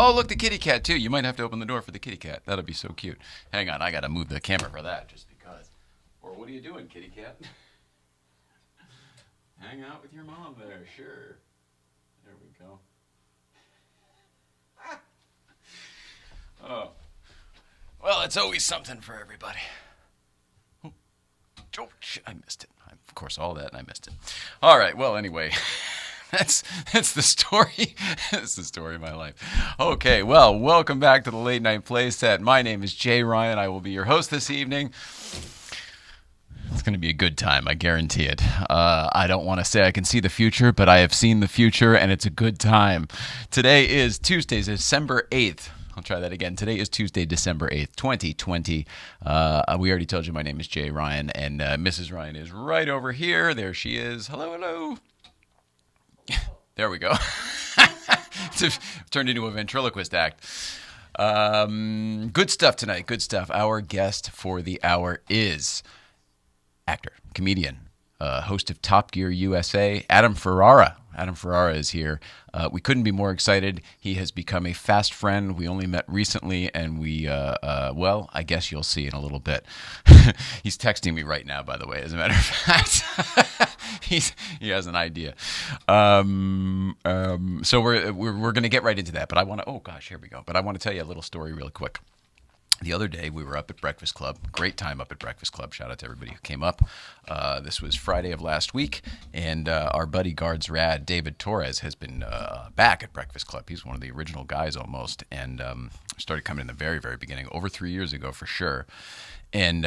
Oh, look, the kitty cat, too. You might have to open the door for the kitty cat. That'll be so cute. Hang on, I got to move the camera for that just because. Or what are you doing, kitty cat? Hang out with your mom there, sure. There we go. Oh. Well, it's always something for everybody. Oh, I missed it. Of course, all that, and I missed it. All right, well, anyway. That's the story. That's the story of my life. Okay, well, welcome back to the Late Night Playset. My name is Jay Ryan. I will be your host this evening. It's going to be a good time, I guarantee it. I don't want to say I can see the future, but I have seen the future, and it's a good time. Today is Tuesday, December 8th. I'll try that again. Today is Tuesday, December 8th, 2020. We already told you my name is Jay Ryan, and Mrs. Ryan is right over here. There she is. Hello, hello. There we go. Turned into a ventriloquist act. Good stuff tonight. Good stuff. Our guest for the hour is actor, comedian, host of Top Gear USA, Adam Ferrara. Adam Ferrara is here. We couldn't be more excited. He has become a fast friend. We only met recently, and well, I guess you'll see in a little bit. He's texting me right now, by the way, as a matter of fact. He has an idea. So we're going to get right into that. But I want to, oh gosh, here we go. But I want to tell you a little story real quick. The other day, we were up at Breakfast Club. Great time up at Breakfast Club. Shout out to everybody who came up. This was Friday of last week, and our buddy Guards Rad, David Torres, has been back at Breakfast Club. He's one of the original guys almost, and started coming in the very, very beginning, over 3 years ago for sure. And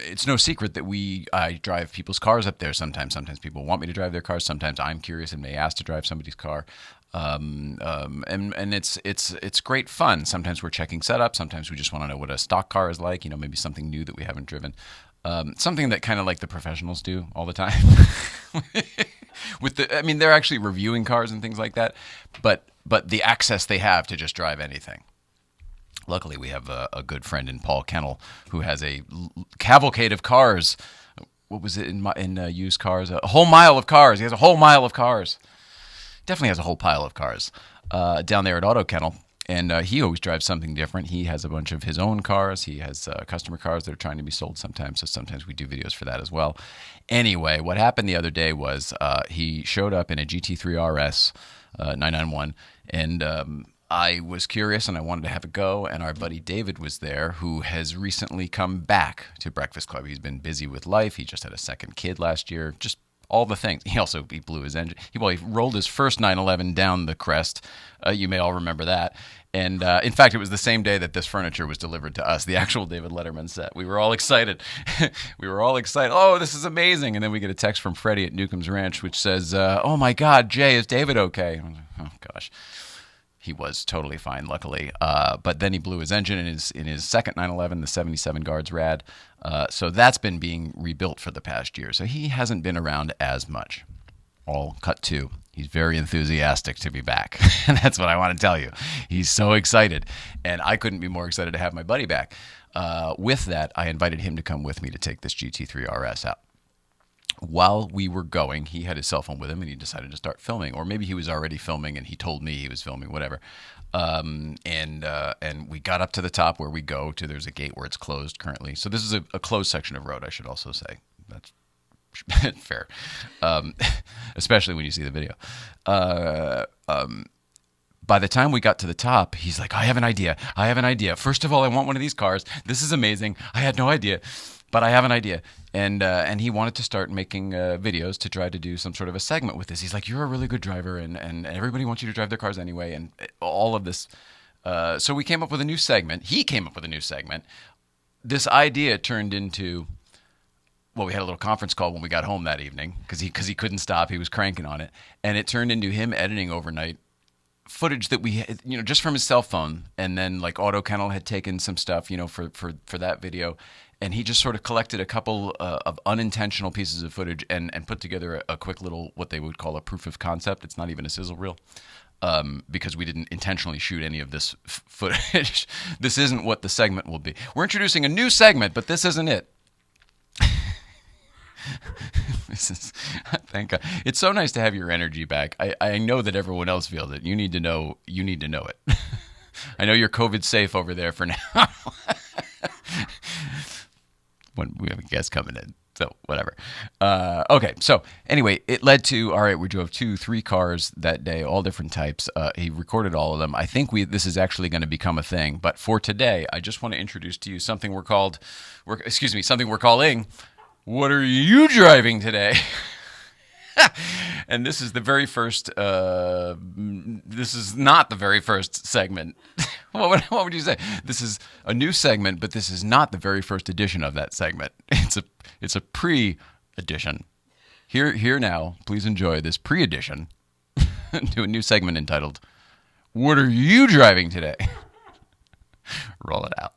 it's no secret that I drive people's cars up there sometimes. Sometimes people want me to drive their cars. Sometimes I'm curious and may ask to drive somebody's car. And it's great fun. Sometimes we're checking setup. Sometimes we just want to know what a stock car is like. Maybe something new that we haven't driven. Something that kind of like the professionals do all the time. They're actually reviewing cars and things like that. But the access they have to just drive anything. Luckily, we have a good friend in Paul Kennel who has a cavalcade of cars. What was it in used cars? A whole mile of cars. He has a whole mile of cars. Definitely has a whole pile of cars down there at Auto Kennel. And he always drives something different. He has a bunch of his own cars. He has customer cars that are trying to be sold sometimes. So sometimes we do videos for that as well. Anyway, what happened the other day was he showed up in a GT3 RS 991. And I was curious and I wanted to have a go, and our buddy David was there, who has recently come back to Breakfast Club. He's been busy with life. He just had a second kid last year, just all the things. He blew his engine. He rolled his first 911 down the crest. You may all remember that. And in fact, it was the same day that this furniture was delivered to us, the actual David Letterman set. We were all excited. Oh, this is amazing. And then we get a text from Freddie at Newcomb's Ranch, which says, oh my God, Jay, is David okay? I was like, oh gosh. He was totally fine, luckily. But then he blew his engine in his second 911, the 77 Guards Rad. So that's been being rebuilt for the past year. So he hasn't been around as much. All cut to. He's very enthusiastic to be back. And that's what I want to tell you. He's so excited. And I couldn't be more excited to have my buddy back. With that, I invited him to come with me to take this GT3 RS out. While we were going, he had his cell phone with him, and he decided to start filming. Or maybe he was already filming, and he told me he was filming, whatever. And we got up to the top where we go to. There's a gate where it's closed currently. So this is a closed section of road, I should also say. That's fair, especially when you see the video. By the time we got to the top, he's like, I have an idea. First of all, I want one of these cars. This is amazing. I had no idea. But I have an idea, and he wanted to start making videos to try to do some sort of a segment with this. He's like, you're a really good driver, and everybody wants you to drive their cars anyway, and all of this. So we came up with a new segment. He came up with a new segment. This idea turned into, well, we had a little conference call when we got home that evening because he couldn't stop. He was cranking on it, and it turned into him editing overnight footage that we had, just from his cell phone, and then like Auto Kennel had taken some stuff, for that video. And he just sort of collected a couple of unintentional pieces of footage and put together a quick little, what they would call a proof of concept. It's not even a sizzle reel because we didn't intentionally shoot any of this footage. This isn't what the segment will be. We're introducing a new segment, but this isn't it. This is, thank God. It's so nice to have your energy back. I know that everyone else feels it. You need to know. You need to know it. I know you're COVID safe over there for now. When we have a guest coming in. So whatever. Okay. So anyway, it led to, all right, we drove 2-3 cars that day, all different types. He recorded all of them. I think this is actually going to become a thing. But for today, I just want to introduce to you something we're calling, what are you driving today? And this is the very first, this is not the very first segment. What would you say? This is a new segment, but this is not the very first edition of that segment. It's a pre-edition. Here now, please enjoy this pre-edition to a new segment entitled, What Are You Driving Today? Roll it out.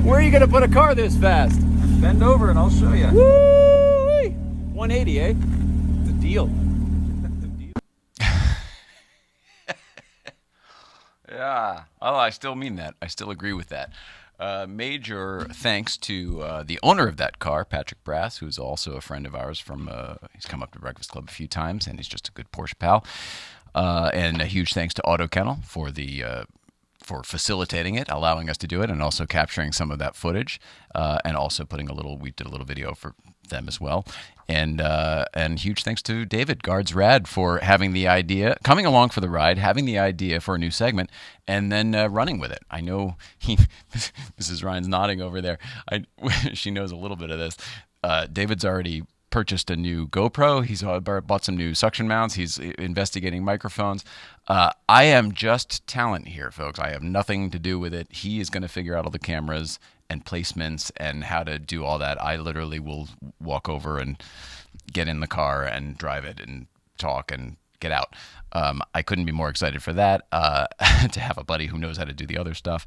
Where are you going to put a car this fast? Bend over and I'll show you. Woo! 180, eh? It's a deal. Yeah. Oh, I still mean that. I still agree with that. Major thanks to the owner of that car, Patrick Brass, who's also a friend of ours from, he's come up to Breakfast Club a few times, and he's just a good Porsche pal. And a huge thanks to Auto Kennel for for facilitating it, allowing us to do it, and also capturing some of that footage, and also we did a little video for them as well. And huge thanks to David, Guards Rad, for having the idea, coming along for the ride, having the idea for a new segment, and then running with it. I know Mrs. Ryan's nodding over there. She knows a little bit of this. David's already purchased a new GoPro. He's bought some new suction mounts. He's investigating microphones. I am just talent here, folks. I have nothing to do with it. He is going to figure out all the cameras and placements and how to do all that. I literally will walk over and get in the car and drive it and talk and get out. I couldn't be more excited for that, to have a buddy who knows how to do the other stuff.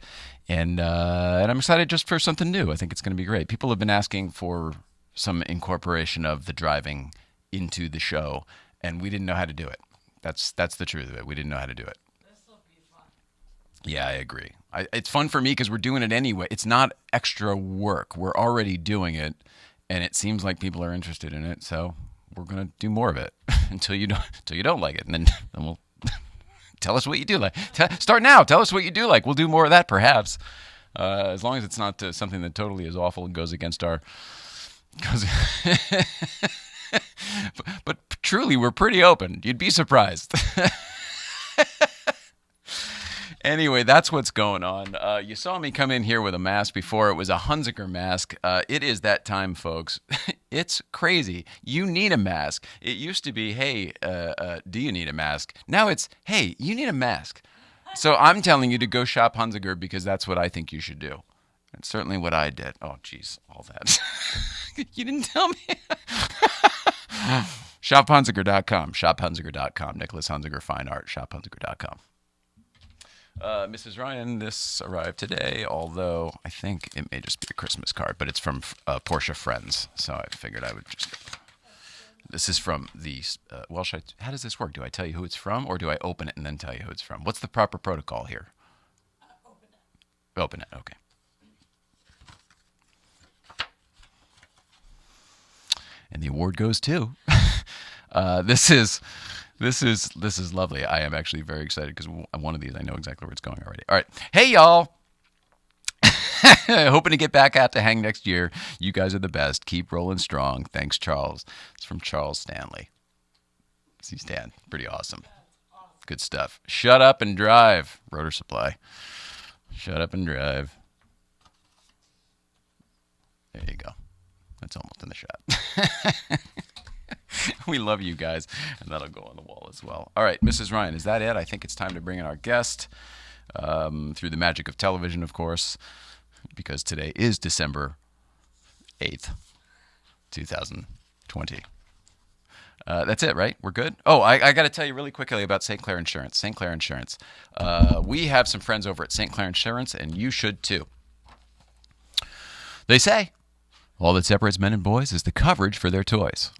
And I'm excited just for something new. I think it's going to be great. People have been asking for some incorporation of the driving into the show, and we didn't know how to do it. That's the truth of it. We didn't know how to do it. This will be fun. Yeah, I agree. It's fun for me because we're doing it anyway. It's not extra work. We're already doing it, and it seems like people are interested in it. So we're gonna do more of it until you don't like it, and then we'll tell us what you do like. Start now. Tell us what you do like. We'll do more of that, perhaps, as long as it's not something that totally is awful and goes against our. But truly, we're pretty open. You'd be surprised. Anyway, that's what's going on. You saw me come in here with a mask before. It was a Hunziker mask. It is that time, folks. It's crazy. You need a mask. It used to be, hey, do you need a mask? Now it's, hey, you need a mask. So I'm telling you to go shop Hunziker because that's what I think you should do. It's certainly what I did. Oh, geez, all that. You didn't tell me. ShopHunziker.com. ShopHunziker.com. Nicholas Hunziker Fine Art. ShopHunziker.com. Mrs. Ryan, this arrived today, although I think it may just be a Christmas card, but it's from Porsche Friends, so I figured I would just go. This is from the, how does this work? Do I tell you who it's from, or do I open it and then tell you who it's from? What's the proper protocol here? Open it. Open it, okay. And the award goes to, this is lovely. I am actually very excited because one of these, I know exactly where it's going already. All right. Hey, y'all. Hoping to get back out to hang next year. You guys are the best. Keep rolling strong. Thanks, Charles. It's from Charles Stanley. See, Stan. Pretty awesome. Good stuff. Shut up and drive. Rotor Supply. Shut up and drive. There you go. That's almost in the shot. We love you guys, and that'll go on the wall as well. All right, Mrs. Ryan, is that it? I think it's time to bring in our guest through the magic of television, of course, because today is December 8th, 2020. That's it, right? We're good? Oh, I got to tell you really quickly about St. Clair Insurance. St. Clair Insurance. We have some friends over at St. Clair Insurance, and you should too. They say all that separates men and boys is the coverage for their toys.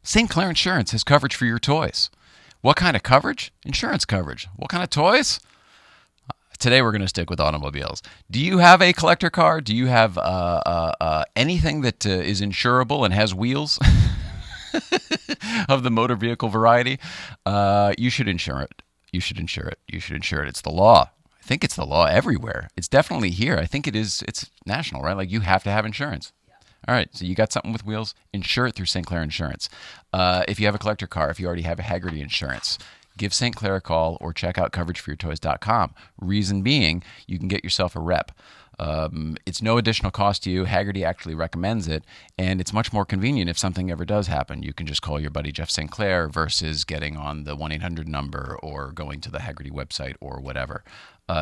St. Clair Insurance has coverage for your toys. What kind of coverage? Insurance coverage. What kind of toys? Today we're going to stick with automobiles. Do you have a collector car? Do you have anything that is insurable and has wheels of the motor vehicle variety? You should insure it. You should insure it. You should insure it. It's the law. I think it's the law everywhere. It's definitely here. I think it is. It's national, right? Like you have to have insurance. All right, so you got something with wheels, insure it through St. Clair Insurance. If you have a collector car, if you already have a Haggerty insurance, give St. Clair a call or check out coverageforyourtoys.com. Reason being, you can get yourself a rep. It's no additional cost to you. Haggerty actually recommends it, and it's much more convenient if something ever does happen. You can just call your buddy Jeff St. Clair versus getting on the 1-800 number or going to the Haggerty website or whatever.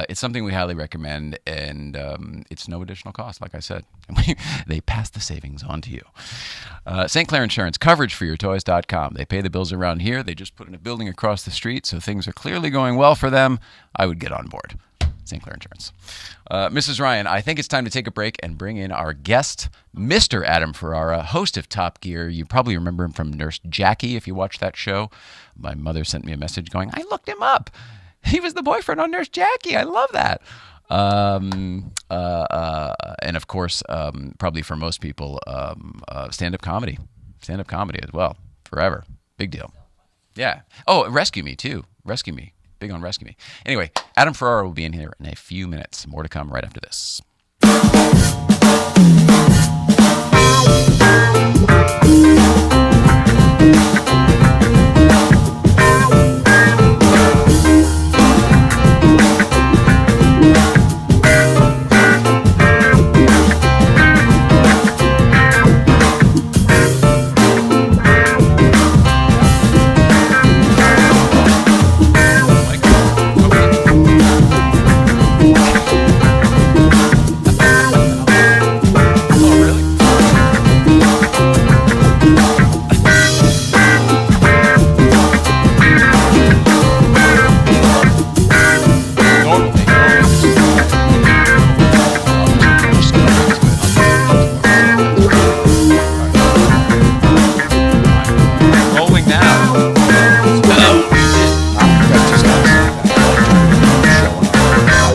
It's something we highly recommend, and it's no additional cost, like I said. They pass the savings on to you. St. Clair Insurance, coverageforyourtoys.com. They pay the bills around here. They just put in a building across the street, so things are clearly going well for them. I would get on board. St. Clair Insurance. Mrs. Ryan, I think it's time to take a break and bring in our guest, Mr. Adam Ferrara, host of Top Gear. You probably remember him from Nurse Jackie if you watched that show. My mother sent me a message going, I looked him up. He was the boyfriend on Nurse Jackie. I love that. And of course, probably for most people, stand-up comedy. Stand-up comedy as well. Forever. Big deal. Yeah. Oh, Rescue Me, too. Rescue Me. Big on Rescue Me. Anyway, Adam Ferrara will be in here in a few minutes. More to come right after this.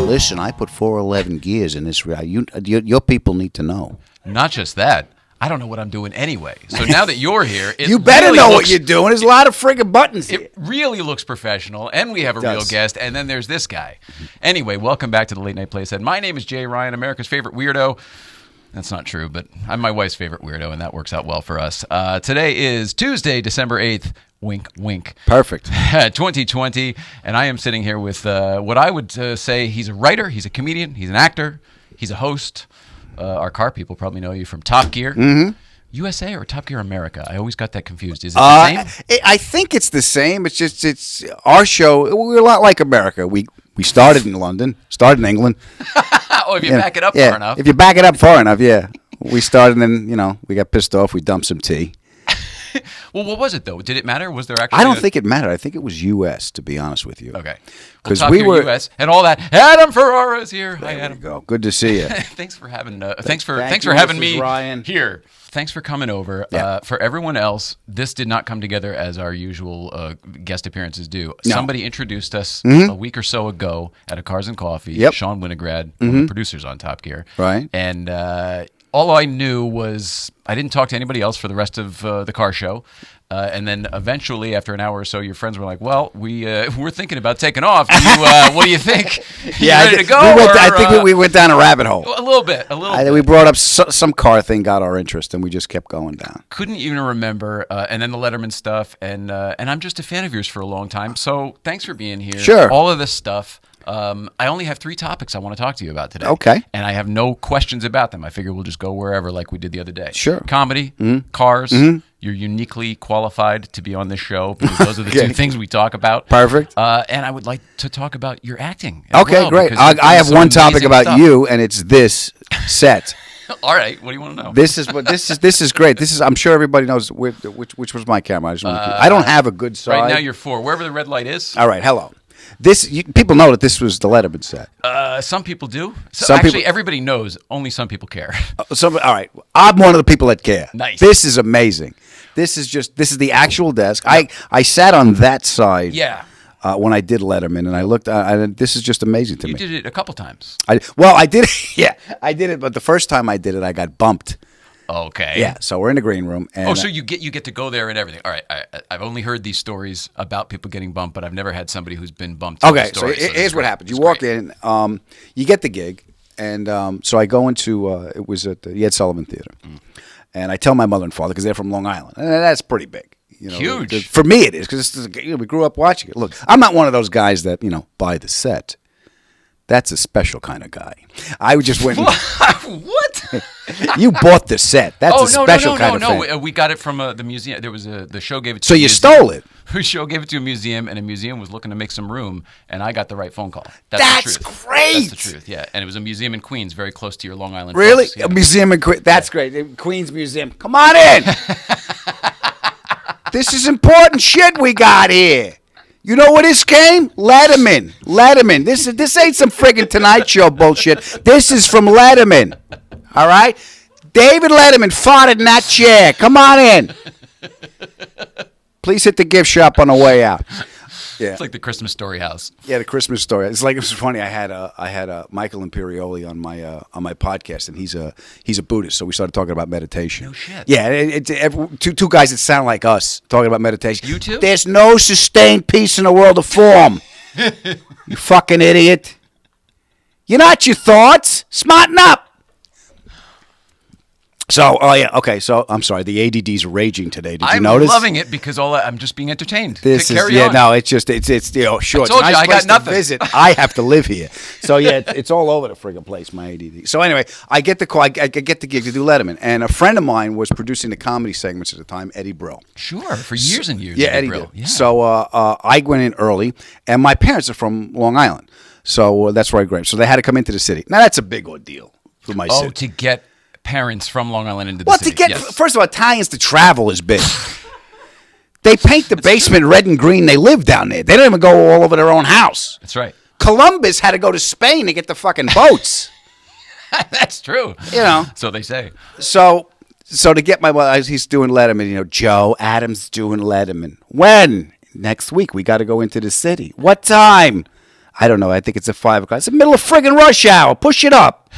Listen, I put 411 gears in this. Your people need to know. Not just that. I don't know what I'm doing anyway. So now that you're here, you better know what you're doing. There's a lot of friggin' buttons here. It really looks professional, and we have a real guest, and then there's this guy. Anyway, welcome back to the Late Night Playset. My name is Jay Ryan, America's favorite weirdo. That's not true, but I'm my wife's favorite weirdo, and that works out well for us. Today is Tuesday, December 8th. Wink, wink. Perfect. 2020, and I am sitting here with what I would say he's a writer, he's a comedian, he's an actor, he's a host. Our car people probably know you from Top Gear. Mm-hmm. USA or Top Gear America? I always got that confused. Is it the same? I think it's the same. It's just it's our show. We're a lot like America. We started in London, started in England. Oh, if you back it up yeah, far enough. If you back it up far enough, yeah. We started and then, we got pissed off. We dumped some tea. Well, what was it though? Did it matter? Was there actually? I don't think it mattered. I think it was U.S. to be honest with you. Okay. Because well, we were U.S. and all that. Adam Ferrara is here. Hi, there Adam. we go. Good to see you. Thanks for having. Thanks for Thank you, having Mrs. me Ryan. here. Thanks for coming over. Yeah. For everyone else, this did not come together as our usual guest appearances do. No. Somebody introduced us a week or so ago at a Cars and Coffee. Yep. Sean Winograd, one of the producers on Top Gear. Right. And all I knew was I didn't talk to anybody else for the rest of the car show. And then eventually, after an hour or so, your friends were like, "Well, we're thinking about taking off. What do you think? You ready to go?" I think we went down a rabbit hole. A little bit. We brought up some car thing, got our interest, and we just kept going down. Couldn't even remember. And then the Letterman stuff, and I'm just a fan of yours for a long time. So thanks for being here. Sure. All of this stuff. I only have 3 topics I want to talk to you about today. Okay. And I have no questions about them. I figure we'll just go wherever like we did the other day. Sure. Comedy, cars. You're uniquely qualified to be on this show because those are the 2 things we talk about. Perfect. And I would like to talk about your acting. As Okay, well, great. because you've I done have some one topic amazing about stuff. you, and it's this set. All right. What do you want to know? This is great. This is I'm sure everybody knows which was my camera. I don't have a good side. Right now you're 4. Wherever the red light is. All right. Hello. People know that this was the Letterman set. Some people do. Some people- Everybody knows. Only some people care. All right. I'm one of the people that care. Nice. This is amazing. This is the actual desk. I sat on that side. Yeah. When I did Letterman, and I looked. This is just amazing to You me. did it a couple times. I did it. Yeah, I did it. But the first time I did it, I got bumped. Okay. Yeah. So we're in the green room. And, So you get to go there and everything. All right. I've only heard these stories about people getting bumped, but I've never had somebody who's been bumped. Okay. So Here's what happens. You walk in. You get the gig, and so I go into. It was at the Ed Sullivan Theater, and I tell my mother and father because they're from Long Island, and that's pretty big. Huge. For me, it is because we grew up watching it. Look, I'm not one of those guys that buy the set. That's a special kind of guy. I just went. What? You bought the set. That's a special kind of fan. No. We got it from the museum. There was the show gave it to. So a you museum. stole it. The show gave it to a museum, and a museum was looking to make some room, and I got the right phone call. That's the truth. great. That's the truth. Yeah, and it was a museum in Queens, very close to your Long Island. Really? Folks. Yeah. A museum in Queens. That's great. Queens Museum. Come on in. This is important shit we got here. You know what this came? Letterman. This ain't some friggin' Tonight Show bullshit. This is from Letterman. All right? David Letterman farted in that chair. Come on in. Please hit the gift shop on the way out. Yeah. It's like the Christmas Story house. Yeah, the Christmas Story. It was funny. I had Michael Imperioli on my podcast, and he's a Buddhist. So we started talking about meditation. No shit. Yeah, two guys that sound like us talking about meditation. You too? There's no sustained peace in the world of form. You fucking idiot. You're not your thoughts. Smarten up. So, okay. So, I'm sorry. The ADD's raging today. Did you notice? I'm loving it because I'm just being entertained. This is Carry on. no. It's just it's sure. I told it's a you, nice I got place to nothing. visit. I have to live here. So yeah, it's all over the friggin' place. My ADD. So anyway, I get the call. I get the gig to do Letterman, and a friend of mine was producing the comedy segments at the time, Eddie Brill. Sure, for years and years. Yeah, Eddie Brill. did. Yeah. So I went in early, and my parents are from Long Island, so that's where I grew up. So they had to come into the city. Now that's a big ordeal for my city. To get parents from Long Island into the city. To get Yes. first of all, Italians to travel is big. They paint the basement red and green. They live down there. They don't even go all over their own house. That's right. Columbus had to go to Spain to get the fucking boats. That's true. So they say. So to get he's doing Letterman. Joe Adams doing Letterman. When? Next week. We got to go into the city. What time? I don't know. I think it's at 5 o'clock. It's the middle of friggin' rush hour. Push it up.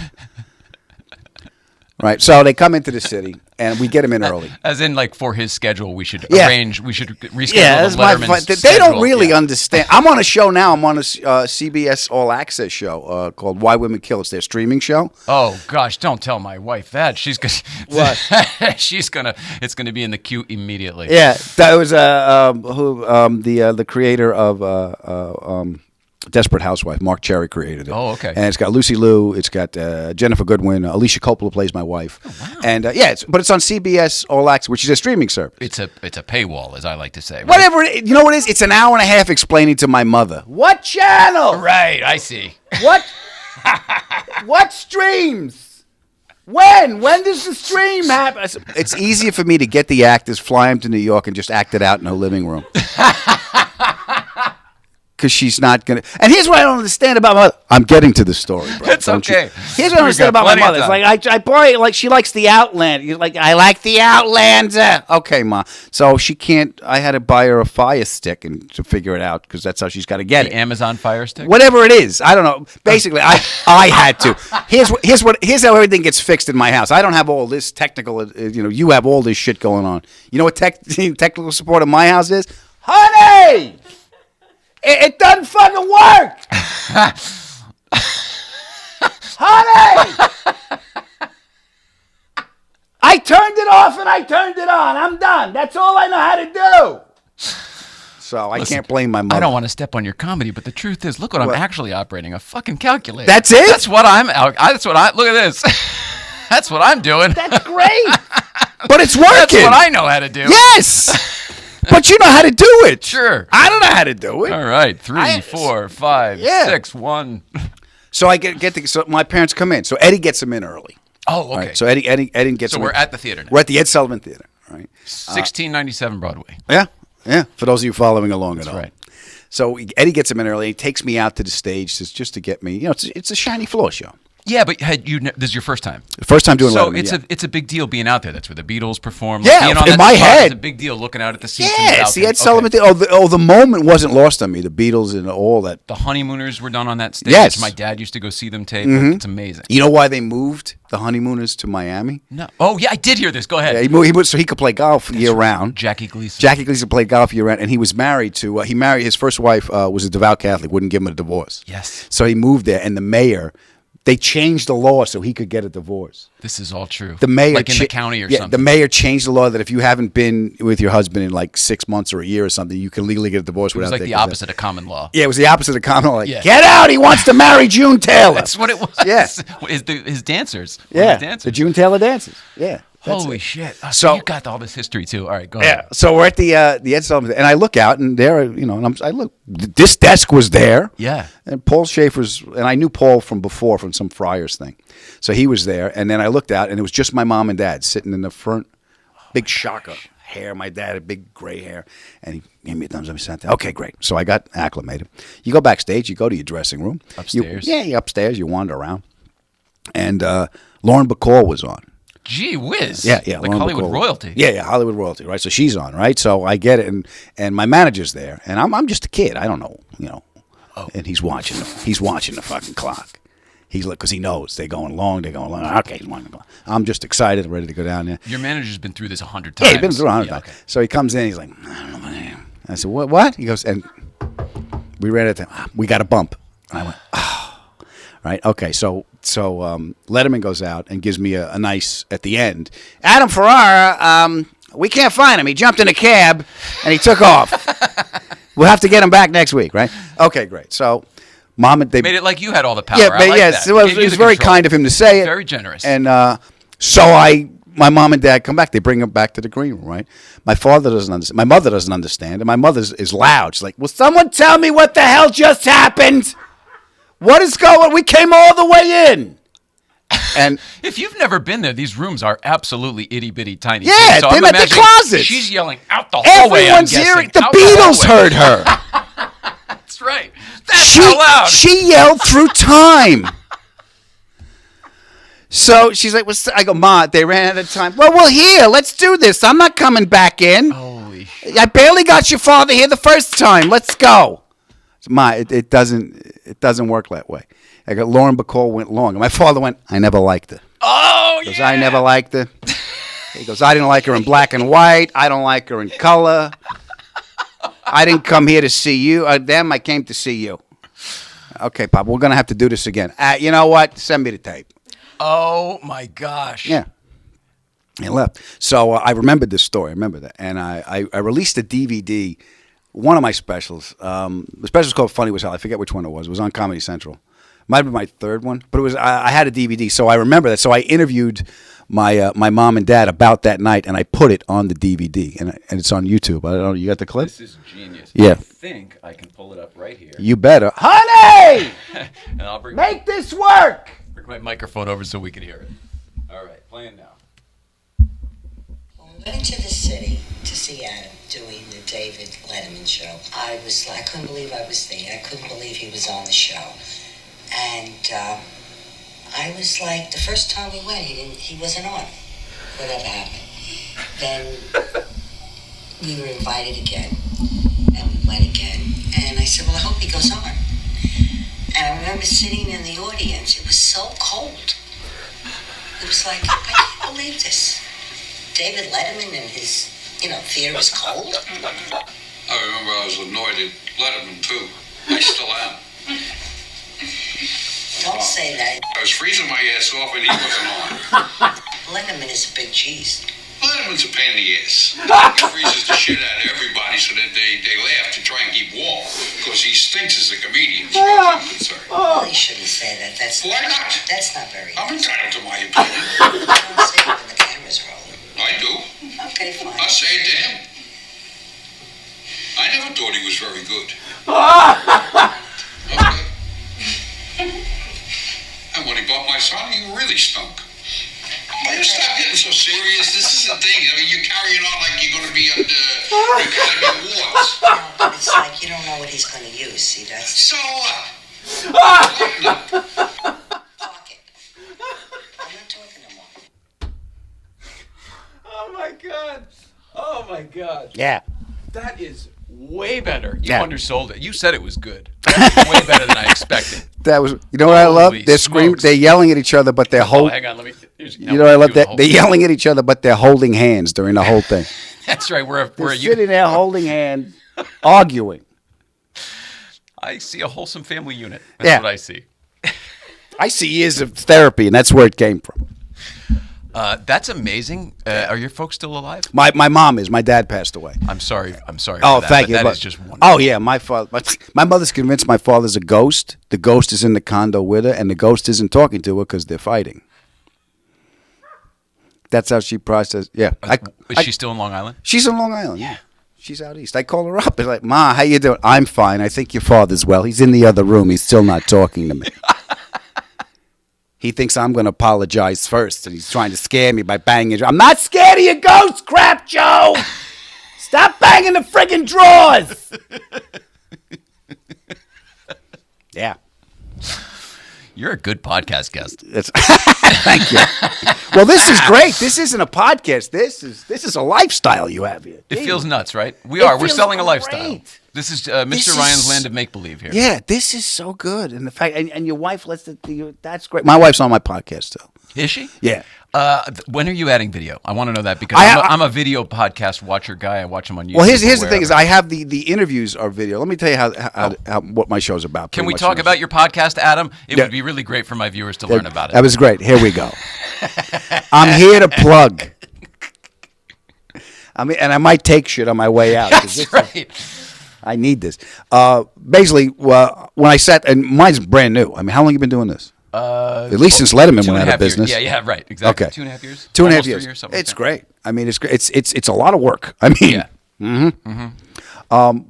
Right. So they come into the city, and we get them in early. As in, like, for his schedule, we should Yeah. reschedule the Letterman's They schedule. don't really understand. I'm on a show now. I'm on a CBS All Access show called Why Women Kill. It's their streaming show. Oh gosh, don't tell my wife that. She's gonna. What? She's gonna. It's gonna be in the queue immediately. Yeah, that was the creator of Desperate Housewife. Mark Cherry created it. Oh, okay. And it's got Lucy Liu. It's got Jennifer Goodwin. Alicia Coppola plays my wife. Oh, wow. And but it's on CBS All Access, which is a streaming service. It's a paywall, as I like to say. Right? Whatever. You know what it is? It's an hour and a half explaining to my mother. What channel? Right. I see. What? What streams? When? When does the stream happen? It's easier for me to get the actors, fly them to New York, and just act it out in her living room. Because she's not going to. And here's what I don't understand about my mother. I'm getting to the story, bro. It's okay. Here's what I don't understand about my mother. It's like, I probably, like, she likes the Outlander. Like, I like the Outlander. Okay, Ma. So she can't. I had to buy her a Fire Stick and to figure it out because that's how she's got to get it. Amazon Fire Stick? Whatever it is. I don't know. Basically, I had to. Here's how everything gets fixed in my house. I don't have all this technical, you have all this shit going on. You know what technical support in my house is? Honey! It doesn't fucking work! Honey! I turned it off and I turned it on. I'm done. That's all I know how to do. So I can't blame my mother. I don't want to step on your comedy, but the truth is, look what I'm actually operating, a fucking calculator. That's it? That's what look at this. That's what I'm doing. That's great. But it's working. That's what I know how to do. Yes! But you know how to do it. Sure. I don't know how to do it. All right. 3, 4, 5, 6, 1. So I so my parents come in. So Eddie gets them in early. Oh, okay. Right, so Eddie gets them in. So we're at the theater now. We're at the Ed Sullivan Theater. Right. 1697 Broadway. Yeah. Yeah. For those of you following along at all. Right. So Eddie gets him in early. He takes me out to the stage just to get me. It's a shiny floor show. Yeah, but this is your first time. First time doing Letterman. So it's a big deal being out there. That's where the Beatles performed. Yeah, being on in that my spot head. is a big deal. Looking out at the seats. Yeah, it's the Ed Sullivan thing. The moment wasn't lost on me. The Beatles and all that. The Honeymooners were done on that stage. Yes. My dad used to go see them tape. It's amazing. You know why they moved the Honeymooners to Miami? No. Oh yeah, I did hear this. Go ahead. Yeah, he moved so he could play golf year round. Jackie Gleason. Jackie Gleason played golf year round, and he was married to. He married his first wife was a devout Catholic. Wouldn't give him a divorce. Yes. So he moved there, and the mayor. They changed the law so he could get a divorce. This is all true. The mayor, like in the county or something. The mayor changed the law that if you haven't been with your husband in like 6 months or a year or something, you can legally get a divorce. It was like the opposite of common law. Yeah, it was the opposite of common law. Like, Yeah. Get out! He wants to marry June Taylor. That's what it was. Yeah. His dancers. Yeah, His dancers. the June Taylor dances. Yeah. That's Holy it. shit! So you got all this history too. All right, go ahead. Yeah. So we're at the Ed Sullivan, and I look out, and there, and I look. This desk was there. Yeah. And Paul Schaefer's, and I knew Paul from before from some Friars thing, so he was there. And then I looked out, and it was just my mom and dad sitting in the front. Big shocker hair. My dad had big gray hair, and he gave me a thumbs up. He sat there. Okay, great. So I got acclimated. You go backstage. You go to your dressing room. Upstairs. You're upstairs. You wander around, and Lauren Bacall was on. Gee whiz. Yeah. Like Lauren Hollywood Bacall. royalty. Yeah, Hollywood royalty, right? So she's on, right? So I get it, and my manager's there, and I'm just a kid. I don't know, Oh. And he's watching the fucking clock. He's like, because he knows they're going long. Okay, he's watching the clock. I'm just excited, ready to go down there. Your manager's been through this 100 times. Yeah, he's been through 100 times. Okay. So he comes in, he's like, I don't know my name. I said, what? He goes, and we ran at we got a bump. And I went, oh. Right, okay, so Letterman goes out and gives me a nice, at the end, Adam Ferrara, we can't find him. He jumped in a cab and he took off. We'll have to get him back next week, right? Okay, great. So Mom and they made it like you had all the power. Yeah, I like yes, that. it Gave you was the very control. kind of him to say it. Very generous. And so my mom and dad come back. They bring him back to the green room, right? My father doesn't understand. My mother doesn't understand. And my mother is loud. She's like, will someone tell me what the hell just happened? What is going? We came all the way in. And if you've never been there, these rooms are absolutely itty bitty tiny. Yeah, so they're I'm at the imagining closets. She's yelling out the hallway. everyone's hearing. The Beatles heard her. That's right. That's how loud. She yelled through time. So she's like, I go, Ma, they ran out of time. Well, we're here. Let's do this. I'm not coming back in. Holy shit. I barely got your father here the first time. Let's go. Ma, it doesn't work that way. I got Lauren Bacall went long. And my father went, I never liked her. Oh, Because I never liked her. He goes, I didn't like her in black and white. I don't like her in color. I didn't come here to see you. Damn, I came to see you. Okay, Pop, we're going to have to do this again. You know what? Send me the tape. Oh, my gosh. Yeah. He left. So I remembered this story. I remember that. And I released a DVD, one of my specials. The special's called Funny Was Hell. I forget which one it was. It was on Comedy Central. Might have been my third one. But it was. I had a DVD, so I remember that. So I interviewed my mom and dad about that night, and I put it on the DVD. And it's on YouTube. I don't know. You got the clip? This is genius. Yeah. I think I can pull it up right here. You better. Honey! And I'll Make this work! bring my microphone over so we can hear it. All right, playing now. When we went into the city to see Adam doing the David Letterman show, I couldn't believe I was there. I couldn't believe he was on the show. And I was like, the first time we went, he wasn't on. Whatever happened. Then we were invited again, and we went again. And I said, well, I hope he goes on. And I remember sitting in the audience. It was so cold. It was like, I can't believe this. David Letterman and his, theater is cold. I remember I was annoyed at Letterman, too. I still am. Don't say that. I was freezing my ass off and he wasn't on. Letterman is a big cheese. Letterman's a pain in the ass. He freezes the shit out of everybody so that they laugh to try and keep warm because he stinks as a comedian as far as I'm concerned. Well, you shouldn't say that. Why not? That's not very I'm nice. entitled to my opinion. Don't say it when the camera's rolling. I do. Okay, fine. I'll say it to him. I never thought he was very good. Okay. And when he bought my son, he really stunk. Will you stop getting so serious? This is a thing. I mean, you're carrying on like you're going to be on the Academy Awards. No, but it's like you don't know what he's going to use. See, that's So what? talk it. I'm not talking no more. Oh, my God. Oh, my God. Yeah. That is way better. You Yeah. undersold it. You said it was good. That's way better than I expected. That was, you know what I love? Holy They're screaming, smokes. they're yelling at each other, but they're Oh, holding. hang on. Let me. You know what I love? They're yelling at each other, but they're holding hands during the whole thing. That's right. We're They're you. sitting there holding hands, arguing. I see a wholesome family unit. That's Yeah. what I see. I see years of therapy, and that's where it came from. That's amazing. Are your folks still alive? My mom is. My dad passed away. I'm sorry. I'm sorry. Oh, for that, thank but you. That but- is just wonderful. Oh yeah, my father. My mother's convinced my father's a ghost. The ghost is in the condo with her, and the ghost isn't talking to her because they're fighting. That's how she processed. Yeah, Is she still in Long Island? she's in Long Island. Yeah, she's out east. I call her up. It's like, Ma, how you doing? I'm fine. I think your father's well. He's in the other room. He's still not talking to me. He thinks I'm going to apologize first, and he's trying to scare me by banging. I'm not scared of your ghost crap, Joe. Stop banging the friggin' drawers. Yeah. You're a good podcast guest. Thank you. Well, this is great. This isn't a podcast. This is a lifestyle you have here. It feels nuts, right? It We're feels selling a great. lifestyle. This is Mr. This is- Ryan's land of make believe here. Yeah, this is so good. And the fact, and your wife lets it. That's great. My wife's on my podcast too. Is she? Yeah. When are you adding video? I want to know that because I'm a video podcast watcher guy. I watch them on YouTube. Well, here's or the thing: is wherever. I have the interviews are video. Let me tell you how what my show's about. Can pretty we much. talk about your podcast, Adam? It Yeah. would be really great for my viewers to learn about it. That was great. Here we go. I'm here to plug. And I might take shit on my way out. 'cause That's this is- right. I need this. Basically, when I sat, and mine's brand new. I mean, how long you been doing this? At least since Letterman went out of business. Yeah, right. Exactly. Okay. 2.5 years? 2.5 Almost years. 3 years, something It's like that. great. I mean, it's great. It's a lot of work. I mean, Yeah.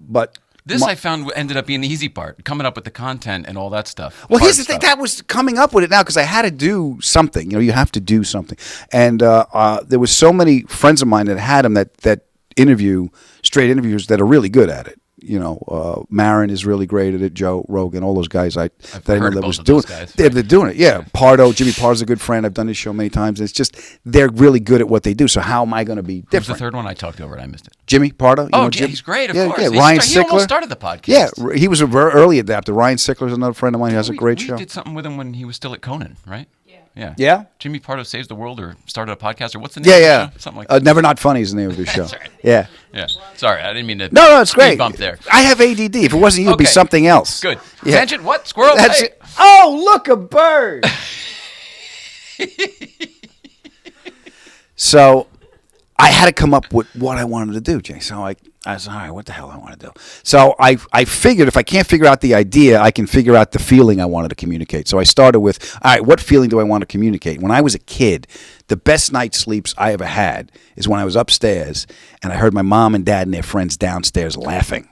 but This I found ended up being the easy part, coming up with the content and all that stuff. well, Hard here's the thing. stuff. That was coming up with it now because I had to do something. You know, you have to do something. And there was so many friends of mine that had them that interview straight interviewers that are really good at it. You know, Marin is really great at it. Joe Rogan, all those guys that I know heard that of was both of doing. those guys. They're doing it. Yeah, Jimmy Pardo's a good friend. I've done his show many times. It's just they're really good at what they do. So how am I going to be Who's the different? third one I talked over and I missed it? Jimmy Pardo. You Oh, know yeah, Jim? he's great, of yeah, course. Yeah, He Ryan he almost Sickler. started the podcast. Yeah, he was a very early adapter. Ryan Sickler's another friend of mine who has a great we show. did something with him when he was still at Conan, right? Yeah. Yeah? Jimmy Pardo Saves the World or started a podcast or what's the name of Yeah. the show? Something like that. Never Not Funny is the name of his show. That's right. Yeah. Yeah. Sorry, I didn't mean to. No, it's great. speed bump there. I have ADD. If it wasn't you, it'd be Okay. something else. Good. Yeah. Attention, what? Squirrel? That's Hey. it. Oh, look, a bird. So I had to come up with what I wanted to do, Jay. So I was, all right, what the hell I want to do? So I figured if I can't figure out the idea, I can figure out the feeling I wanted to communicate. So I started with, all right, what feeling do I want to communicate? When I was a kid, the best night's sleeps I ever had is when I was upstairs and I heard my mom and dad and their friends downstairs laughing.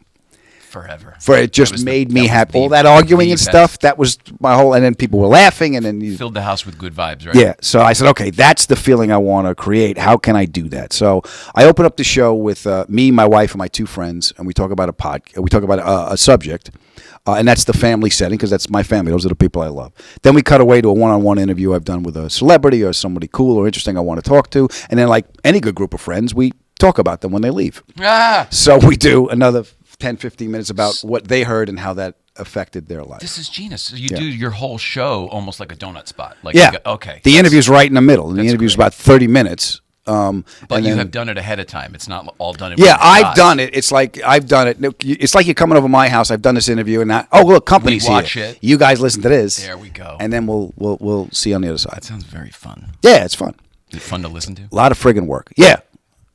Forever. For it That just was made that me was happy. the- All that arguing the and best. stuff, that was my whole, and then people were laughing and then you Filled the house with good vibes, right? yeah, so I said, okay, that's the feeling I want to create. How can I do that? So I open up the show with me, my wife, and my two friends, and we talk about a subject, and that's the family setting because that's my family. Those are the people I love. Then we cut away to a one-on-one interview I've done with a celebrity or somebody cool or interesting I want to talk to, and then like any good group of friends, we talk about them when they leave. Ah, So we do another 10, 15 minutes about what they heard and how that affected their life. this is genius. So you do your whole show almost like a donut spot. Like Yeah. you go- okay. The interview's right in the middle. And the that's interview's great. about 30 minutes. But and you then- have done it ahead of time. It's not all done in Yeah, one I've shot. done it. It's like I've done it. It's like you're coming over my house. I've done this interview, and oh look, company's We watch here. it. You guys listen to this. There we go. And then we'll see on the other side. That sounds very fun. Yeah, it's fun. Is it fun to listen to? A lot of friggin' work. Yeah.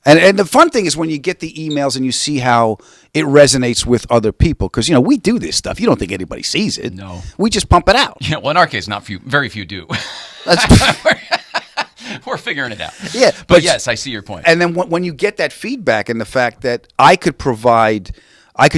And the fun thing is when you get the emails and you see how it resonates with other people. Because, we do this stuff. You don't think anybody sees it. No. We just pump it out. Yeah, well, in our case, very few do. That's, We're figuring it out. Yeah, But but- yes, I see your point. and then when you get that feedback and the fact that I could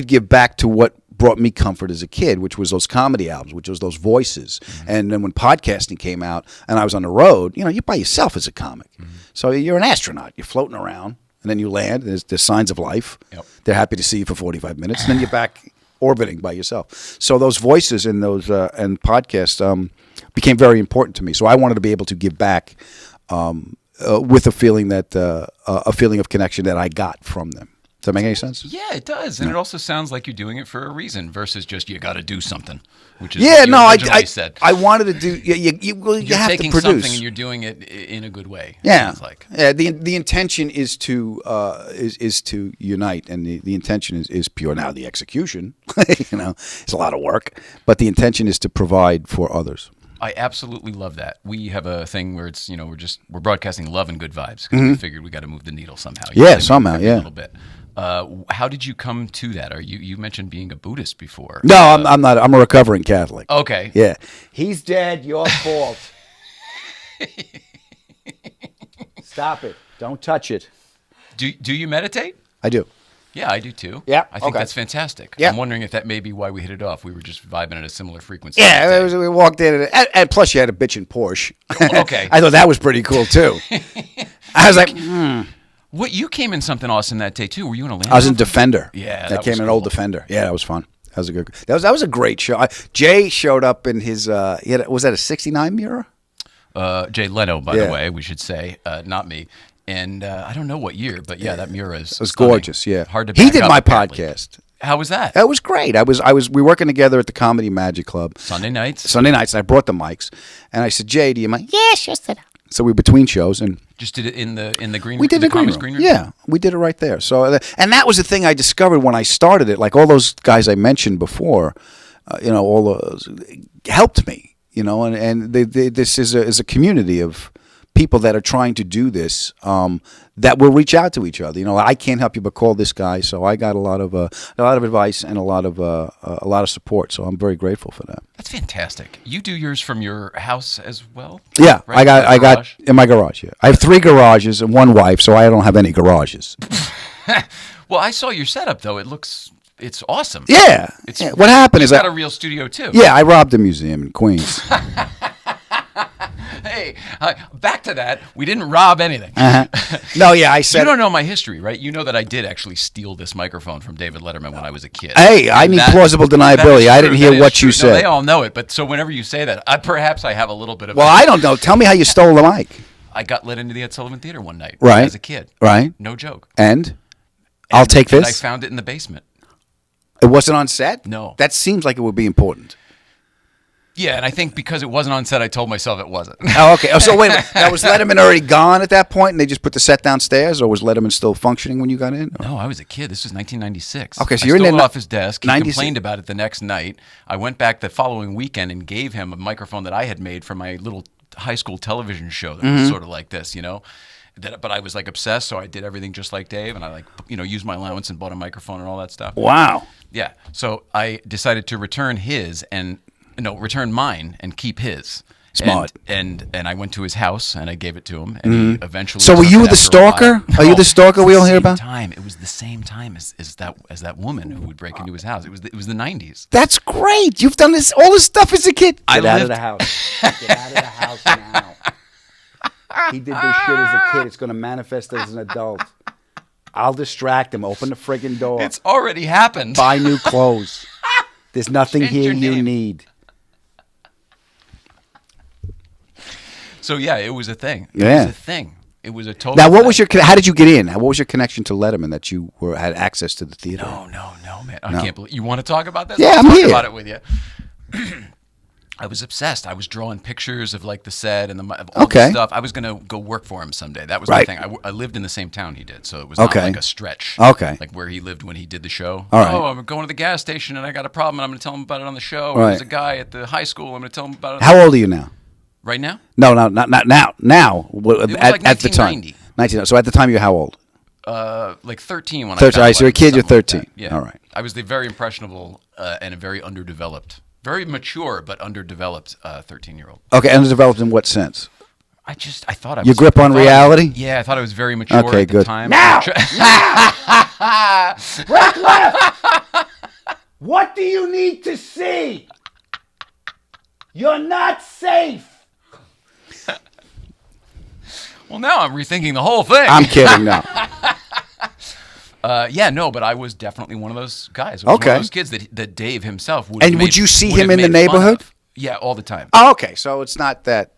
give back to what brought me comfort as a kid, which was those comedy albums, which was those voices. Mm-hmm. And then when podcasting came out and I was on the road, you're by yourself as a comic. Mm-hmm. So you're an astronaut. You're floating around, and then you land. There's signs of life. Yep. They're happy to see you for 45 minutes, and then you're back orbiting by yourself. So those voices and those and podcasts became very important to me. So I wanted to be able to give back with a feeling of connection that I got from them. Does that make any sense? Yeah, it does. And it also sounds like you're doing it for a reason versus just you got to do something, which is Yeah, what you no, originally said. I wanted to do. You You're have to taking produce. something and you're doing it in a good way. Yeah, Sounds like. yeah. The intention is to unite, and the intention is pure. Now the execution, it's a lot of work, but the intention is to provide for others. I absolutely love that. We have a thing where it's we're broadcasting love and good vibes because we figured we got to move the needle somehow. Mm-hmm. Yeah, Maybe somehow, every yeah. little bit. How did you come to that? You mentioned being a Buddhist before? No, I'm not. I'm a recovering Catholic. Okay. Yeah, he's dead. Your fault. Stop it! Don't touch it. Do you meditate? I do. Yeah, I do too. Yeah, I think okay. that's fantastic. Yeah. I'm wondering if that may be why we hit it off. We were just vibing at a similar frequency. Yeah, we walked in, and plus you had a bitchin' Porsche. Okay. I thought that was pretty cool too. I was like, What you came in something awesome that day too? Were you in a Land I was in Rover? Defender. Yeah, that that came was in an old cool. Defender. Yeah, that was fun. That was a good. That was a great show. Jay showed up in his. Was that a '69 Miura? Jay Leno, by Yeah. the way, we should say, not me. And I don't know what year, but yeah, that Miura is. It was gorgeous. Yeah, hard to. He back did up, my apparently. podcast. How was that? That was great. We were working together at the Comedy Magic Club Sunday nights. Sunday nights, and I brought the mics, and I said, Jay, do you mind? Yeah, sure. So we between shows, and Just did it in the green. we did the Commons green room. Yeah, we did it right there. So, and that was the thing I discovered when I started it. Like all those guys I mentioned before, all those helped me. And this is a community of people that are trying to do this that will reach out to each other. I can't help you but call this guy. So I got a lot of advice and a lot of support. So I'm very grateful for that. That's fantastic. You do yours from your house as well? Yeah, Right? I got Garage? in my garage. Yeah, I have 3 garages and 1 wife, so I don't have any garages. Well, I saw your setup though. It's awesome. Yeah. It's, Yeah. What happened is You've got that a real studio too. yeah, I robbed a museum in Queens. Hey, back to that. We didn't rob anything. No, yeah, I You said. don't know my history, right? You know that I did actually steal this microphone from David Letterman when I was a kid. Hey, I And need that- plausible that deniability. is I true. didn't hear That is what true. you No, said. they all know it, but so whenever you say that, perhaps I have a little bit of. Well, I don't know. Tell me how you stole the mic. I got let into the Ed Sullivan Theater one night, Right. as a kid, Right. No joke. And I'll take And I this. found it in the basement. It wasn't on set. No. That seems like it would be important. Yeah, and I think because it wasn't on set, I told myself it wasn't. Oh, okay. Oh, so wait a minute. Now, was Letterman already gone at that point, and they just put the set downstairs, or was Letterman still functioning when you got in? Or? No, I was a kid. This was 1996. Okay, so I you're in stole there it off his desk. He 96. complained about it the next night. I went back the following weekend and gave him a microphone that I had made for my little high school television show that was sort of like this, you know. But I was like obsessed, so I did everything just like Dave, and I like used my allowance and bought a microphone and all that stuff. Wow. Yeah. So I decided to return mine and keep his. Smart. And I went to his house and I gave it to him, and he eventually. So were took you it the after a while. stalker? Are you the stalker we all hear about? It was the same time as that woman who would break into his house. It was the 90s. That's great. You've done all this stuff as a kid. I Get out of lived- the house. Get out of the house now. He did this shit as a kid. It's going to manifest as an adult. I'll distract him. Open the friggin' door. It's already happened. Buy new clothes. There's nothing Change here your you name. need. So yeah, it was a thing. Yeah. It was a thing. It was a total. Now, what thing. was your? How did you get in? What was your connection to Letterman that you had access to the theater? No, man. I can't believe you want to talk about this. Yeah, I'll I'm talk here. about it with you. I was obsessed. I was drawing pictures of like the set and of all Okay. the stuff. I was gonna go work for him someday. That was Right. my thing. I lived in the same town he did, so it was Okay. not like a stretch. Okay. Like where he lived when he did the show. All right. Oh, I'm going to the gas station and I got a problem and I'm gonna tell him about it on the show. Right. There's a guy at the high school. I'm gonna tell him about it. How old are you now? Right now? No, not now. Now, was like at the time. 1990. 19. So at the time, you're how old? Like 13 when 13, I found all right, so you're a kid, you're something like 13. that. Yeah. All right. I was the very impressionable and a very underdeveloped, very mature but underdeveloped 13-year-old. Okay, underdeveloped in what sense? I thought I was. Your grip on I thought reality? Yeah, I thought I was very mature Okay, at the good. time. Now! Break left! What do you need to see? You're not safe. Well, now I'm rethinking the whole thing. I'm kidding, no. Yeah, no, but I was definitely one of those guys. I was Okay. one of those kids that Dave himself would. And have would made- you see would him have in the made fun neighborhood? of. Yeah, all the time. Oh, okay, so it's not that.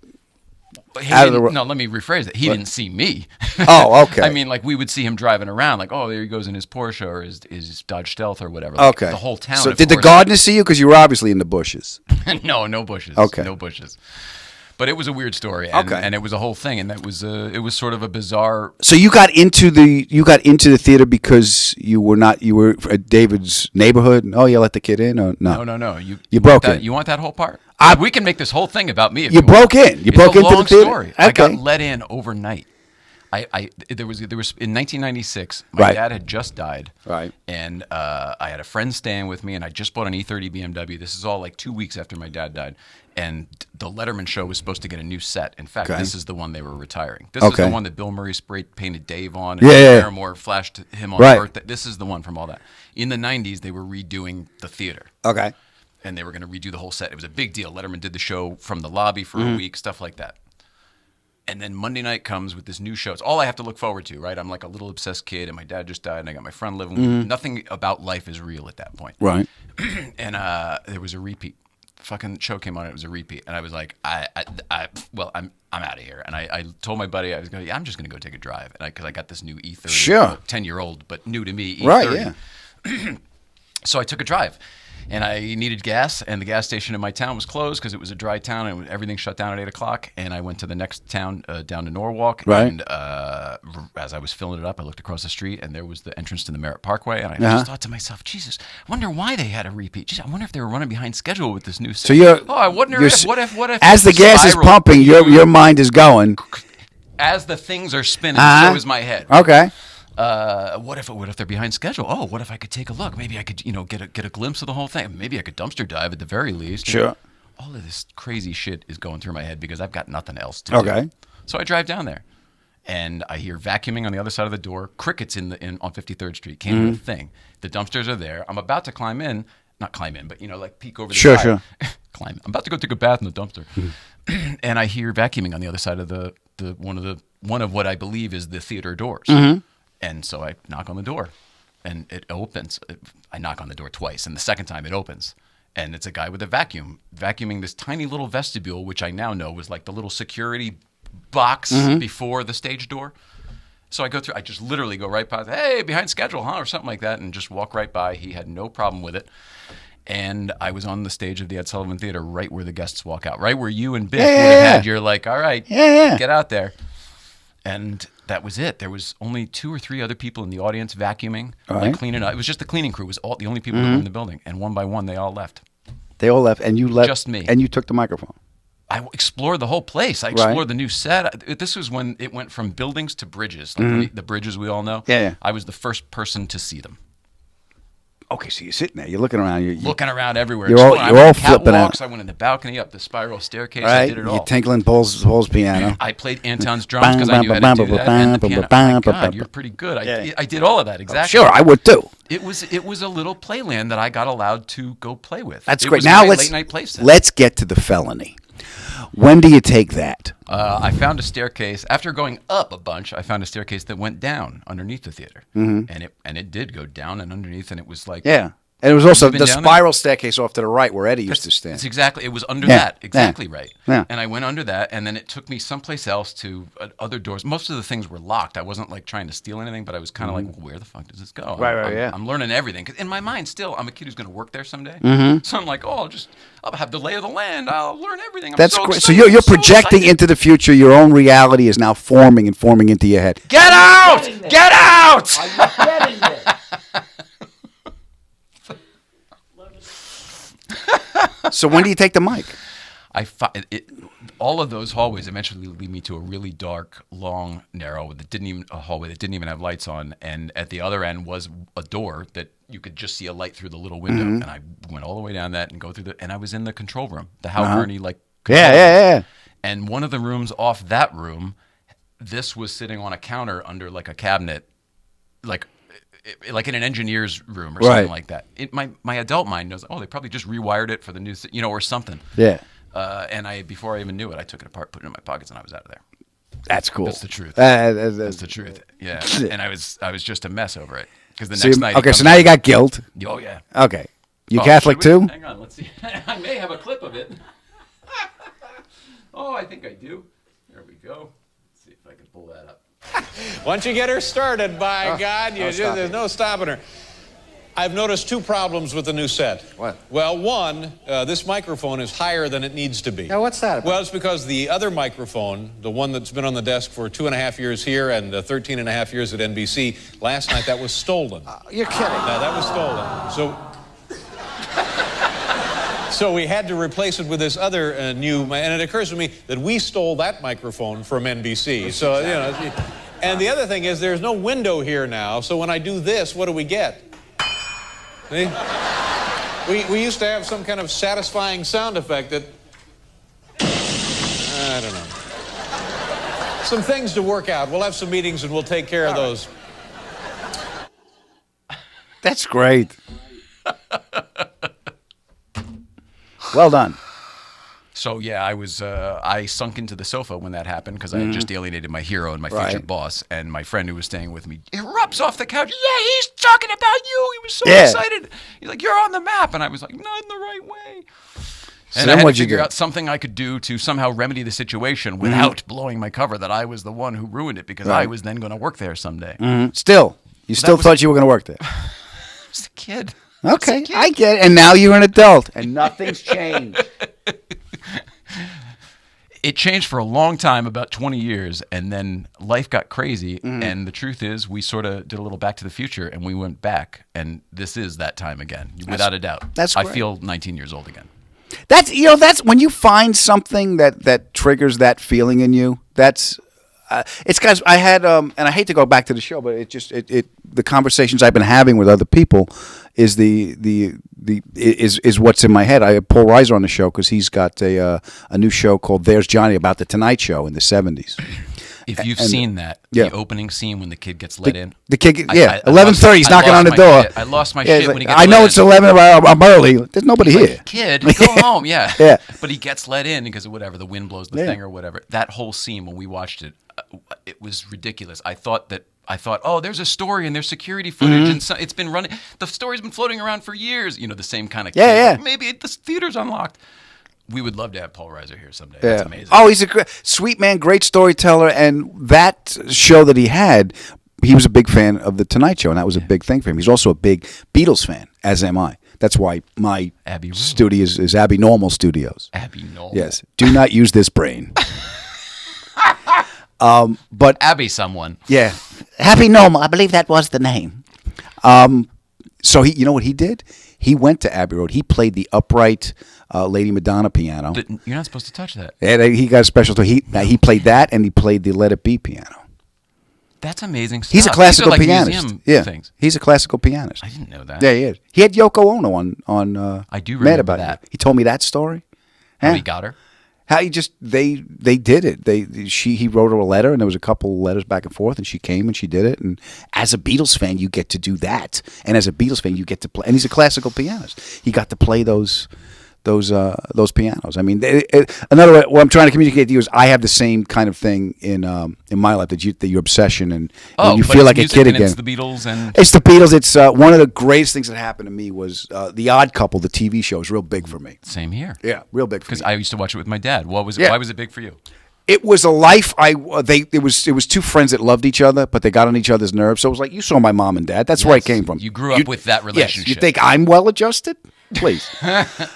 He out of the didn't- ro- no, let me rephrase it. He didn't see me. Oh, okay. I mean, like we would see him driving around, like, oh, there he goes in his Porsche or his Dodge Stealth or whatever. Like, Okay. the whole town. So of did the course- gardener see you? Because you were obviously in the bushes. no bushes. Okay. No bushes. But it was a weird story, and, Okay. and it was a whole thing, and it was sort of a bizarre. So you got into the theater because you were at David's neighborhood. Oh, you let the kid in, or no? No. You broke that, in. You want that whole part? I- We can make this whole thing about me. If You want. broke in. You It's broke a into the long theater? story. I got Okay. let in overnight. There was in 1996. My Right. dad had just died. Right. And I had a friend staying with me, and I just bought an E30 BMW. This is all like 2 weeks after my dad died, and the Letterman show was supposed to get a new set. In fact, Okay. this is the one they were retiring. This is Okay. the one that Bill Murray spray painted Dave on, and Yeah. Paramore flashed him on Right. birthday. This is the one from all that. In the 90s, they were redoing the theater. Okay. And they were going to redo the whole set. It was a big deal. Letterman did the show from the lobby for Mm-hmm. a week, stuff like that. And then Monday night comes with this new show. It's all I have to look forward to, right? I'm like a little obsessed kid, and my dad just died, and I got my friend living with me. Nothing about life is real at that point. Mm-hmm. Right. And there was a repeat. The fucking show came on. It was a repeat, and I was like, I'm out of here. And I told my buddy, I was going, I'm just going to go take a drive, and because I got this new E30, Sure. 10-year-old, but new to me, E30. Right. Yeah. So I took a drive, and I needed gas, and the gas station in my town was closed because it was a dry town, and everything shut down at 8 o'clock. And I went to the next town down to Norwalk, Right. and as I was filling it up, I looked across the street, and there was the entrance to the Merritt Parkway, and I Uh-huh. just thought to myself, Jesus, I wonder why they had a repeat. Jeez, I wonder if they were running behind schedule with this new set. So you're. I wonder you're if, what if as the gas is spiral- pumping, your mind is going. as the things are spinning, Uh-huh. so is my head. Okay. What if they're behind schedule? Oh, what if I could take a look? Maybe I could, get a glimpse of the whole thing. Maybe I could dumpster dive at the very least. Sure. All of this crazy shit is going through my head because I've got nothing else to Okay. do. So I drive down there, and I hear vacuuming on the other side of the door. Crickets on 53rd Street. Came with a thing. The dumpsters are there. I'm about to climb in. Not climb in, but like peek over the Sure, side. sure. Climb. I'm about to go take a bath in the dumpster, and I hear vacuuming on the other side of the one of what I believe is the theater doors. And so I knock on the door, and it opens. I knock on the door twice, and the second time it opens, and it's a guy with a vacuum vacuuming this tiny little vestibule, which I now know was like the little security box before the stage door. So I go through. I just literally go right past. Hey, behind schedule, huh, or something like that, and just walk right by. He had no problem with it. And I was on the stage of the Ed Sullivan Theater right where the guests walk out, right where you and Biff would have had your like, all right, get out there. And that was it. There was only 2 or 3 other people in the audience vacuuming, like cleaning up. It was just the cleaning crew. It was all the only people that were in the building. And one by one, they all left. They all left, and you left. Just me. And you took the microphone. I explored the whole place. I explored the new set. This was when it went from buildings to bridges, like the bridges we all know. Yeah. I was the first person to see them. Okay, so you're sitting there, you're looking around, you're Looking around everywhere. You're all flipping catwalks, out. I went in the balcony, up the spiral staircase. Right, I did it all. you're tinkling Paul's piano. I played Anton's drums because I knew how to do that. And the piano. Oh my God, you're pretty good. I did all of that, exactly. Sure, I would too. It was a little playland that I got allowed to go play with. That's it great. Was Now my late night Playset. let's get to the felony. When do you take that? I found a staircase. After going up a bunch, I found a staircase that went down underneath the theater, and it did go down and underneath, and it was like And it was also You've been the down spiral staircase off to the right where Eddie used to stand. It's exactly. It was under that. Exactly right. Yeah. And I went under that, and then it took me someplace else to other doors. Most of the things were locked. I wasn't like trying to steal anything, but I was kind of like, well, where the fuck does this go? I'm learning everything. 'Cause in my mind, still, I'm a kid who's going to work there someday. So I'm like, oh, I'll have the lay of the land. I'll learn everything. That's great. So you're projecting into the future. Your own reality is now forming into your head. Get out! Get out! Are you getting this? So when do you take the mic? All of those hallways eventually lead me to a really dark, long, narrow hallway that didn't even have lights on, and at the other end was a door that you could just see a light through the little window. And I went all the way down that and go through and I was in the control room, the Hal Gurney control room. And one of the rooms off that room, this was sitting on a counter under like a cabinet, like in an engineer's room or something like that. My adult mind knows, they probably just rewired it for the new, or something. Yeah. And before I even knew it, I took it apart, put it in my pockets, and I was out of there. That's cool. That's the truth. That's the truth. Yeah. And I was just a mess over it because the next night. Okay, so now you got guilt. Oh yeah. Okay. You Catholic too? Hang on, let's see. I may have a clip of it. I think I do. There we go. Let's see if I can pull that up. Once you get her started, by God, there's no stopping her. I've noticed 2 problems with the new set. What? Well, one, this microphone is higher than it needs to be. Now, what's that about? Well, it's because the other microphone, the one that's been on the desk for 2.5 years here and 13.5 years at NBC, last night that was stolen. You're kidding. Now, that was stolen. So we had to replace it with this other new, and it occurs to me that we stole that microphone from NBC. So, and the other thing is there's no window here now, so when I do this, what do we get? See? We used to have some kind of satisfying sound effect that, I don't know. Some things to work out. We'll have some meetings and we'll take care of those. That's great. Well done. So yeah, I sunk into the sofa when that happened because I had just alienated my hero and my future boss, and my friend who was staying with me erupts off the couch. Yeah, he's talking about you. He was so excited. He's like, "You're on the map," and I was like, "Not in the right way." So and I had to figure out something I could do to somehow remedy the situation without blowing my cover that I was the one who ruined it because I was then going to work there someday. Still, you thought you were going to work there. I was a kid. Okay, I get it. And now you're an adult, and nothing's changed. It changed for a long time, about 20 years, and then life got crazy. And the truth is, we sort of did a little Back to the Future, and we went back, and this is that time again, without a doubt. That's I great. feel 19 years old again. That's when you find something that triggers that feeling in you. It's because I had and I hate to go back to the show, but the conversations I've been having with other people is is what's in my head. I had Paul Reiser on the show because he's got a new show called There's Johnny about the Tonight Show in the 70s. If you've seen that, the opening scene when the kid gets let in. The kid, 11:30, he's knocking on the door. I lost my shit when he gets I know let it's in. 11, I'm early. There's nobody here. Kid, go home, yeah. Yeah. But he gets let in because of whatever, the wind blows the thing or whatever. That whole scene, when we watched it, it was ridiculous. I thought, oh, there's a story and there's security footage and so, it's been running. The story's been floating around for years. The same kind of kid. Yeah. Maybe the theater's unlocked. We would love to have Paul Reiser here someday. Yeah. That's amazing. Oh, he's a sweet man, great storyteller, and that show that he had, he was a big fan of the Tonight Show, and that was a big thing for him. He's also a big Beatles fan, as am I. That's why my Abbey Road. studio is Abbey Normal Studios. Abbey Knoll. Yes. Do not use this brain. But Abby someone. yeah, Abbey Normal. I believe that was the name. So you know what he did? He went to Abbey Road. He played the upright Lady Madonna piano. But you're not supposed to touch that. And he got a special. So he played that, and he played the Let It Be piano. That's amazing stuff. He's a classical These are like pianist. museum Yeah, things. he's a classical pianist. I didn't know that. Yeah, he is. He had Yoko Ono on. I do Mad remember About that. You. He told me that story. How Yeah. he got her? How he just they did it. He wrote her a letter, and there was a couple letters back and forth, and she came and she did it. And as a Beatles fan, you get to do that, and as a Beatles fan, you get to play. And he's a classical pianist. He got to play those pianos. I mean, another way, what I'm trying to communicate to you is I have the same kind of thing in my life that your obsession and you but feel it's like a music kid and again. It's the Beatles and It's the Beatles. It's one of the greatest things that happened to me was The Odd Couple, the TV show, is real big for me. same here. Yeah, real big for Because me. I used to watch it with my dad. What was it? Yeah. Why was it big for you? It was a life. It was two friends that loved each other, but they got on each other's nerves. So it was like you saw my mom and dad. That's where I Yes. came from. You grew up with that relationship. Yes. You think I'm well adjusted? Please.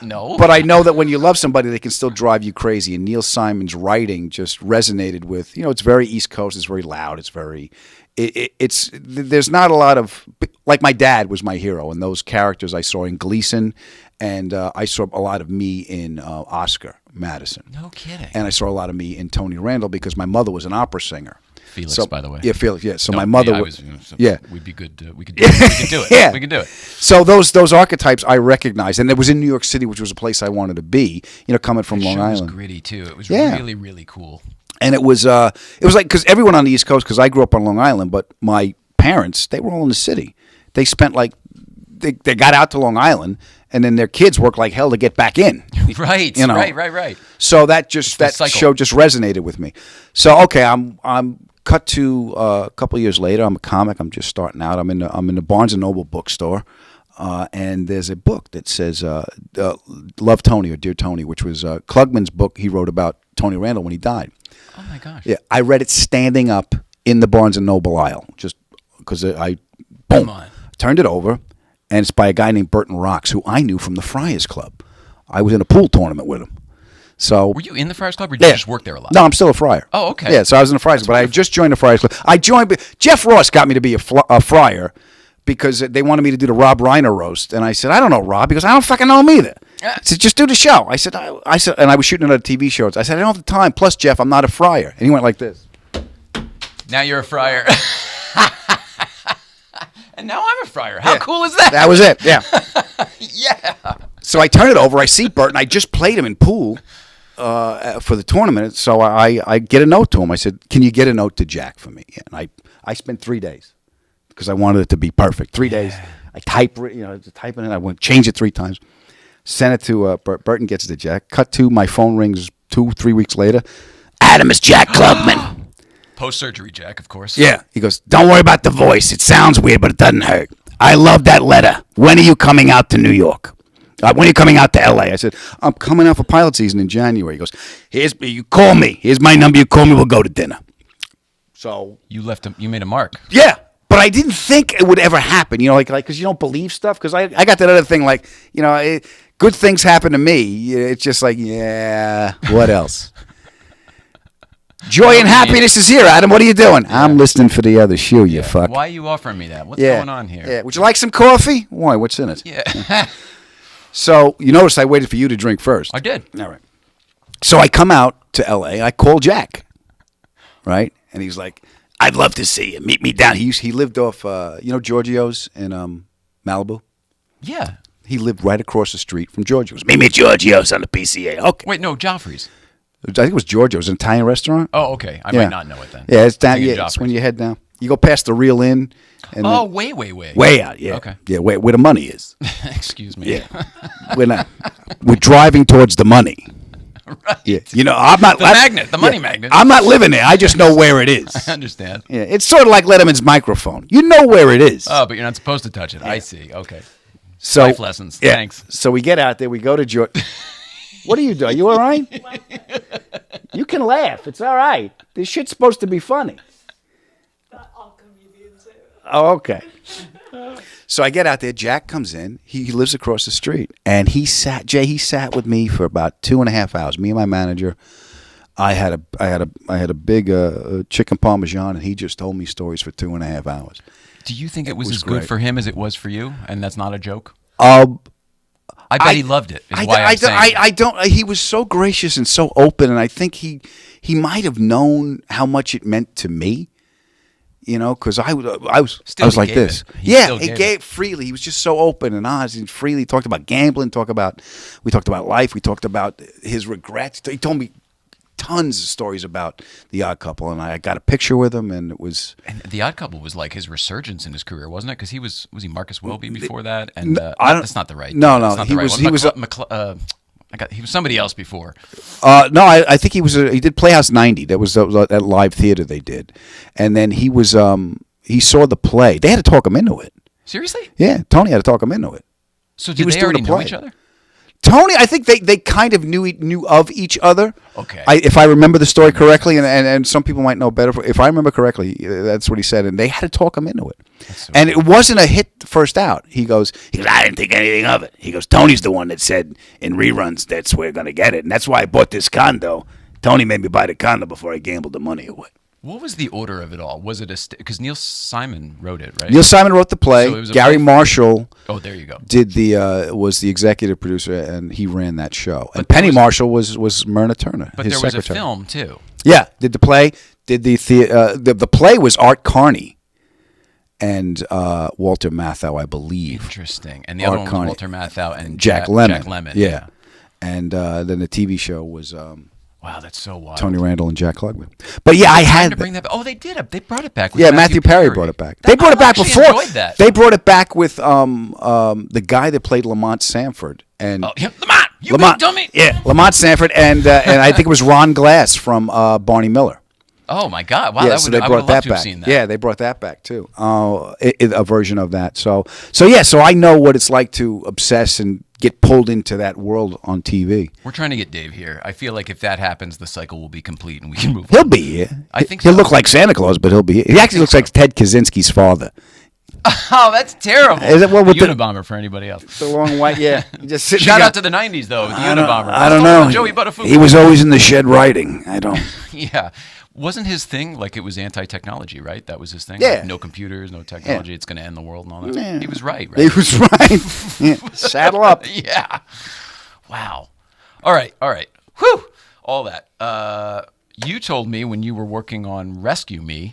No. But I know that when you love somebody, they can still drive you crazy. And Neil Simon's writing just resonated with, it's very East Coast. It's very loud. It's very, there's not a lot of, like my dad was my hero. And those characters I saw in Gleason, and I saw a lot of me in Oscar Madison. No kidding. And I saw a lot of me in Tony Randall because my mother was an opera singer. Felix, So- by the way. Yeah, Felix. Yeah. So No, my mother I was. so Yeah. We'd be good. We could do it. We could do it. Yeah. We could do it. So those archetypes I recognized, and it was in New York City, which was a place I wanted to be. Coming from The Long show was Island. gritty too. It was Yeah. really, really cool. And it was like because everyone on the East Coast, because I grew up on Long Island, but my parents, they were all in the city. They spent they got out to Long Island, and then their kids worked like hell to get back in. Right. You know. Right. So that the cycle. show just resonated with me. So okay, I'm cut to a couple years later. I'm a comic. I'm just starting out. I'm in the Barnes and Noble bookstore, and there's a book that says "Love Tony" or "Dear Tony," which was Klugman's book he wrote about Tony Randall when he died. Oh my gosh. Yeah, I read it standing up in the Barnes and Noble aisle, just because I Come on. turned it over, and it's by a guy named Burton Rocks, who I knew from the Friars Club. I was in a pool tournament with him. So Were you in the Friars Club or did you just work there a lot? No, I'm still a friar. Oh, okay. Yeah, so I was in the Friars Club, but I just joined the Friars Club. Jeff Ross got me to be a friar because they wanted me to do the Rob Reiner roast, and I said, I don't know Rob, because I don't fucking know him either. I said, just do the show. I said, and I was shooting another TV show. I said, I don't have the time. Plus, Jeff, I'm not a friar. And he went like this. Now you're a friar. And now I'm a friar. How cool is that? That was it. Yeah. Yeah. So I turn it over. I see Burton. I just played him in pool for the tournament. So I get a note to him. I said, "Can you get a note to Jack for me?" And I spent 3 days because I wanted it to be perfect. 3 days. I type it. I went change it 3 times. Sent it to Burton. Gets it to Jack. Cut to my phone rings 2-3 weeks later. Adam, it's Jack Klugman. Post-surgery, Jack, of course. Yeah. He goes, don't worry about the voice. It sounds weird, but it doesn't hurt. I love that letter. When are you coming out to New York? When are you coming out to L.A.? I said, I'm coming out for pilot season in January. He goes, you call me. Here's my number. You call me. We'll go to dinner. So. You made a mark. Yeah. But I didn't think it would ever happen, because you don't believe stuff. Because I got that other thing, good things happen to me. It's just like, yeah, what else? Joy and happiness is here, Adam. What are you doing? Yeah. I'm listening for the other shoe, you fuck. Why are you offering me that? What's going on here? Yeah. Would you like some coffee? Why? What's in it? Yeah. So, you notice I waited for you to drink first. I did. All right. So I come out to L.A. I call Jack, right? And he's like, I'd love to see you. Meet me down. He lived off, Giorgio's in Malibu? Yeah. He lived right across the street from Giorgio's. Meet me at Giorgio's on the PCA. Okay. Wait, no, Joffrey's. I think it was Giorgio's, an Italian restaurant. Oh, okay. I might not know it then. Yeah, it's down. Thinking Yeah, it's when you head down. You go past the Real Inn. And way. Way out. Yeah. Okay. Yeah, where the money is. Excuse me. Yeah. We're driving towards the money. Right. Yeah. I'm not the money magnet. I'm not living there. I just know where it is. I understand. Yeah. It's sort of like Letterman's microphone. You know where it is. Oh, but you're not supposed to touch it. Yeah. I see. Okay. So life lessons. Yeah. Thanks. So we get out there. We go to George. What are you doing? You all right? You can laugh. It's all right. This shit's supposed to be funny. All comedians do. Oh, okay. So I get out there. Jack comes in. He lives across the street, and he sat with me for about 2.5 hours. Me and my manager. I had a big chicken parmesan, and he just told me stories for 2.5 hours. Do you think it was as great. good for him as it was for you? And that's not a joke? I bet he loved it. I don't. He was so gracious and so open, and I think he might have known how much it meant to me. You know, because I was like this. He gave freely. He was just so open and honest and freely talked about gambling. We talked about life. We talked about his regrets. He told me tons of stories about The Odd Couple, and I got a picture with him, and it was. And The Odd Couple was like his resurgence in his career, wasn't it? Because he was he Marcus Welby before that? And that's not the right. No, he was somebody else before. No, I think he was. He did Playhouse 90. That was that live theater they did, and then he was. He saw the play. They had to talk him into it. Seriously? Yeah, Tony had to talk him into it. So did they already know each other? Tony, I think they kind of knew of each other. Okay. If I remember the story correctly, and some people might know better. If I remember correctly, that's what he said, and they had to talk him into it. And it wasn't a hit first out. He goes, I didn't think anything of it. He goes, Tony's the one that said in reruns that's where we're going to get it, and that's why I bought this condo. Tony made me buy the condo before I gambled the money away. What was the order of it all? Was it because Neil Simon wrote it, right? Neil Simon wrote the play. So it was Gary Marshall. Oh, there you go. Did was the executive producer, and he ran that show. And Penny Marshall was Myrna Turner, but his there was secretary. a film too. Yeah, did the play? Did the play was Art Carney and Walter Matthau, I believe. Interesting. And the other one was Walter Matthau and Jack Lemmon. Jack Lemmon. Yeah. And then the TV show was. Wow, that's so wild. Tony Randall and Jack Klugman. But yeah, I had to bring that back. Oh, they did. They brought it back. With Matthew Perry brought it back. They brought it back before. Enjoyed that. They brought it back with the guy that played Lamont Sanford and Lamont, you big dummy. Yeah, Lamont Sanford and I think it was Ron Glass from Barney Miller. Oh my God! Wow, yeah, so they brought that back. Yeah, they brought that back too. A version of that. So I know what it's like to obsess and get pulled into that world on TV. We're trying to get Dave here. I feel like if that happens, the cycle will be complete and we can move on. He'll be here. I think he'll look like Santa Claus, but he'll be here. He actually looks like Ted Kaczynski's father. Oh, that's terrible. Is it what with the Unabomber for anybody else? The long white, yeah. Just shout out to the '90s though, with the Unabomber. I don't know. Joey Butterfield. He was always in the shed writing. I don't. Yeah. Wasn't his thing like it was anti-technology, right? That was his thing? Yeah. Like, no computers, no technology, it's going to end the world and all that. Yeah. He was right? He was right. Yeah. Saddle up. Yeah. Wow. All right. Whew. All that. You told me when you were working on Rescue Me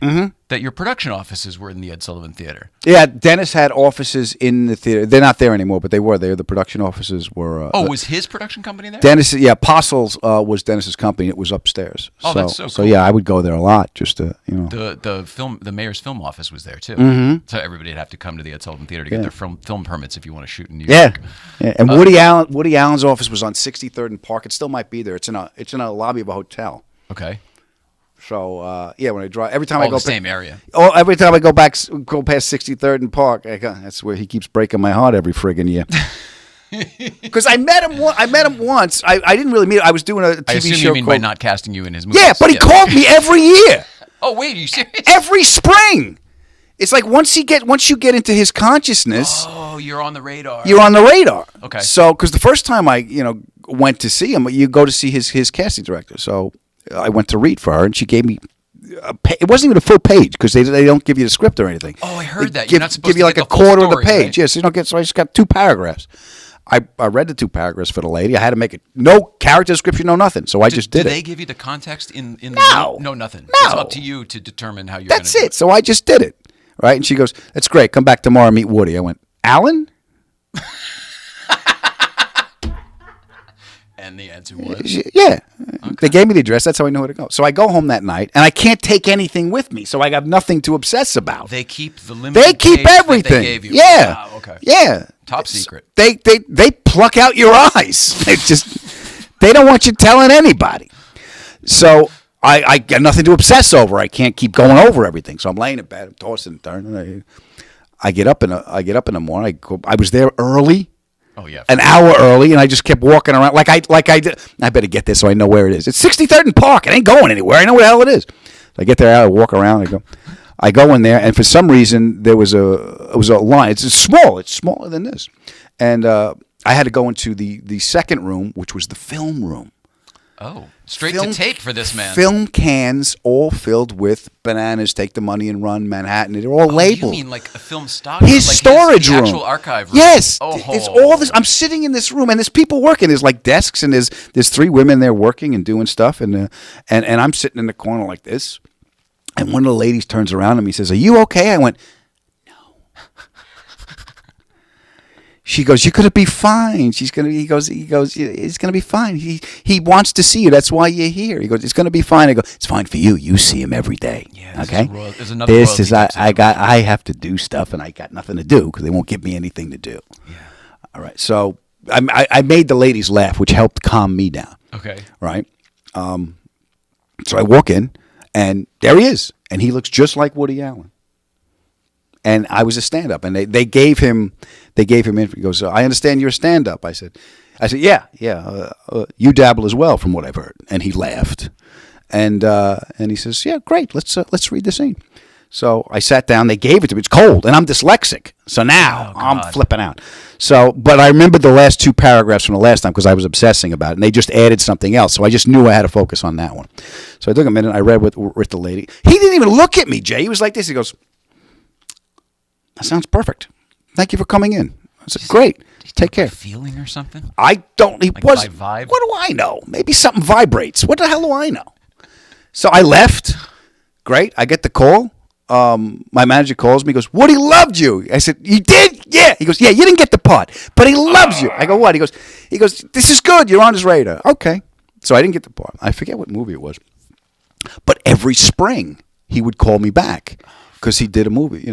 that your production offices were in the Ed Sullivan Theater. Yeah, Dennis had offices in the theater. They're not there anymore, but they were there. The production offices were. Was his production company there? Dennis, yeah, Apostles was Dennis's company. It was upstairs. Oh, that's so cool. So yeah, I would go there a lot just to The mayor's film office was there too. So everybody'd have to come to the Ed Sullivan Theater to get their film permits if you want to shoot in New York. Yeah, and Woody Allen's office was on 63rd and Park. It still might be there. It's in a lobby of a hotel. Okay. So when I drive, every time I go the same area. Oh, every time I go past 63rd and Park, that's where he keeps breaking my heart every friggin' year. Because I met him once. I didn't really meet him. I was doing a TV show. I assume you mean by not casting you in his movies. Yeah, but he called me every year. Oh wait, are you serious? Every spring. It's like once you get into his consciousness. Oh, you're on the radar. You're on the radar. Okay. So, because the first time I went to see him, you go to see his casting director. So I went to read for her, and she gave me. It wasn't even a full page because they don't give you the script or anything. Oh, I heard that. You're not supposed give you to like get a the full quarter of the story, page. Right? Yes, you don't get. So I just got 2 paragraphs. I read the 2 paragraphs for the lady. I had to make it no character description, no nothing. So I just did it. Did they give you the context in the no nothing? No. It's up to you to determine how you're. That's gonna do it. So I just did it. Right, and she goes, "That's great. Come back tomorrow and meet Woody." I went, "Alan?" And the answer was? Yeah. Okay. They gave me the address. That's how I know where to go. So I go home that night, and I can't take anything with me, so I have nothing to obsess about. They keep the limited They keep page that everything. They gave you. Yeah. Wow, okay. Yeah. Top secret. They pluck out your eyes. They don't want you telling anybody. So I got nothing to obsess over. I can't keep going over everything. So I'm laying in bed, I'm tossing and turning. I get up in the morning. I was there early. Oh yeah, an hour early, and I just kept walking around like I did. I better get this so I know where it is. It's 63rd and Park. It ain't going anywhere. I know where the hell it is. So I get there, I walk around. I go. I go in there, and for some reason it was a line. It's small. It's smaller than this, and I had to go into the second room, which was the film room. Oh, straight to tape for this man. Film cans all filled with bananas, take the money and run, Manhattan. They're all labeled. You mean like a film stock? His like storage the room. Actual archive room. Yes. Oh. It's all this. I'm sitting in this room, and there's people working. There's like desks, and there's 3 women there working and doing stuff, and I'm sitting in the corner like this. And one of the ladies turns around to me and says, "Are you okay?" I went, "No." She goes, "You're gonna be fine." He goes, "It's gonna be fine. He wants to see you. That's why you're here." He goes, "It's gonna be fine." I go, "It's fine for you. You see him every day." Yeah, okay. There's another. I have to do stuff, and I got nothing to do because they won't give me anything to do. Yeah. All right. So I made the ladies laugh, which helped calm me down. Okay. Right. So I walk in, and there he is, and he looks just like Woody Allen. And I was a stand-up, and they gave him info. He goes, "I understand you're a stand-up." I said, "Yeah. You dabble as well, from what I've heard." And he laughed, and he says, "Yeah, great. Let's read the scene." So I sat down. They gave it to me. It's cold, and I'm dyslexic, so now I'm flipping out. So, but I remembered the last 2 paragraphs from the last time because I was obsessing about it, and they just added something else. So I just knew I had to focus on that one. So I took a minute. I read with the lady. He didn't even look at me, Jay. He was like this. He goes, "That sounds perfect. Thank you for coming in." I said, "Great. Take care." Feeling or something? I don't. He Like was. by vibe? What do I know? Maybe something vibrates. What the hell do I know? So I left. Great. I get the call. My manager calls me. He goes, "Woody loved you." I said, "You did?" "Yeah." He goes, "Yeah, you didn't get the part, but he loves you." I go, "What?" He goes, "This is good. You're on his radar." Okay. So I didn't get the part. I forget what movie it was. But every spring he would call me back because he did a movie,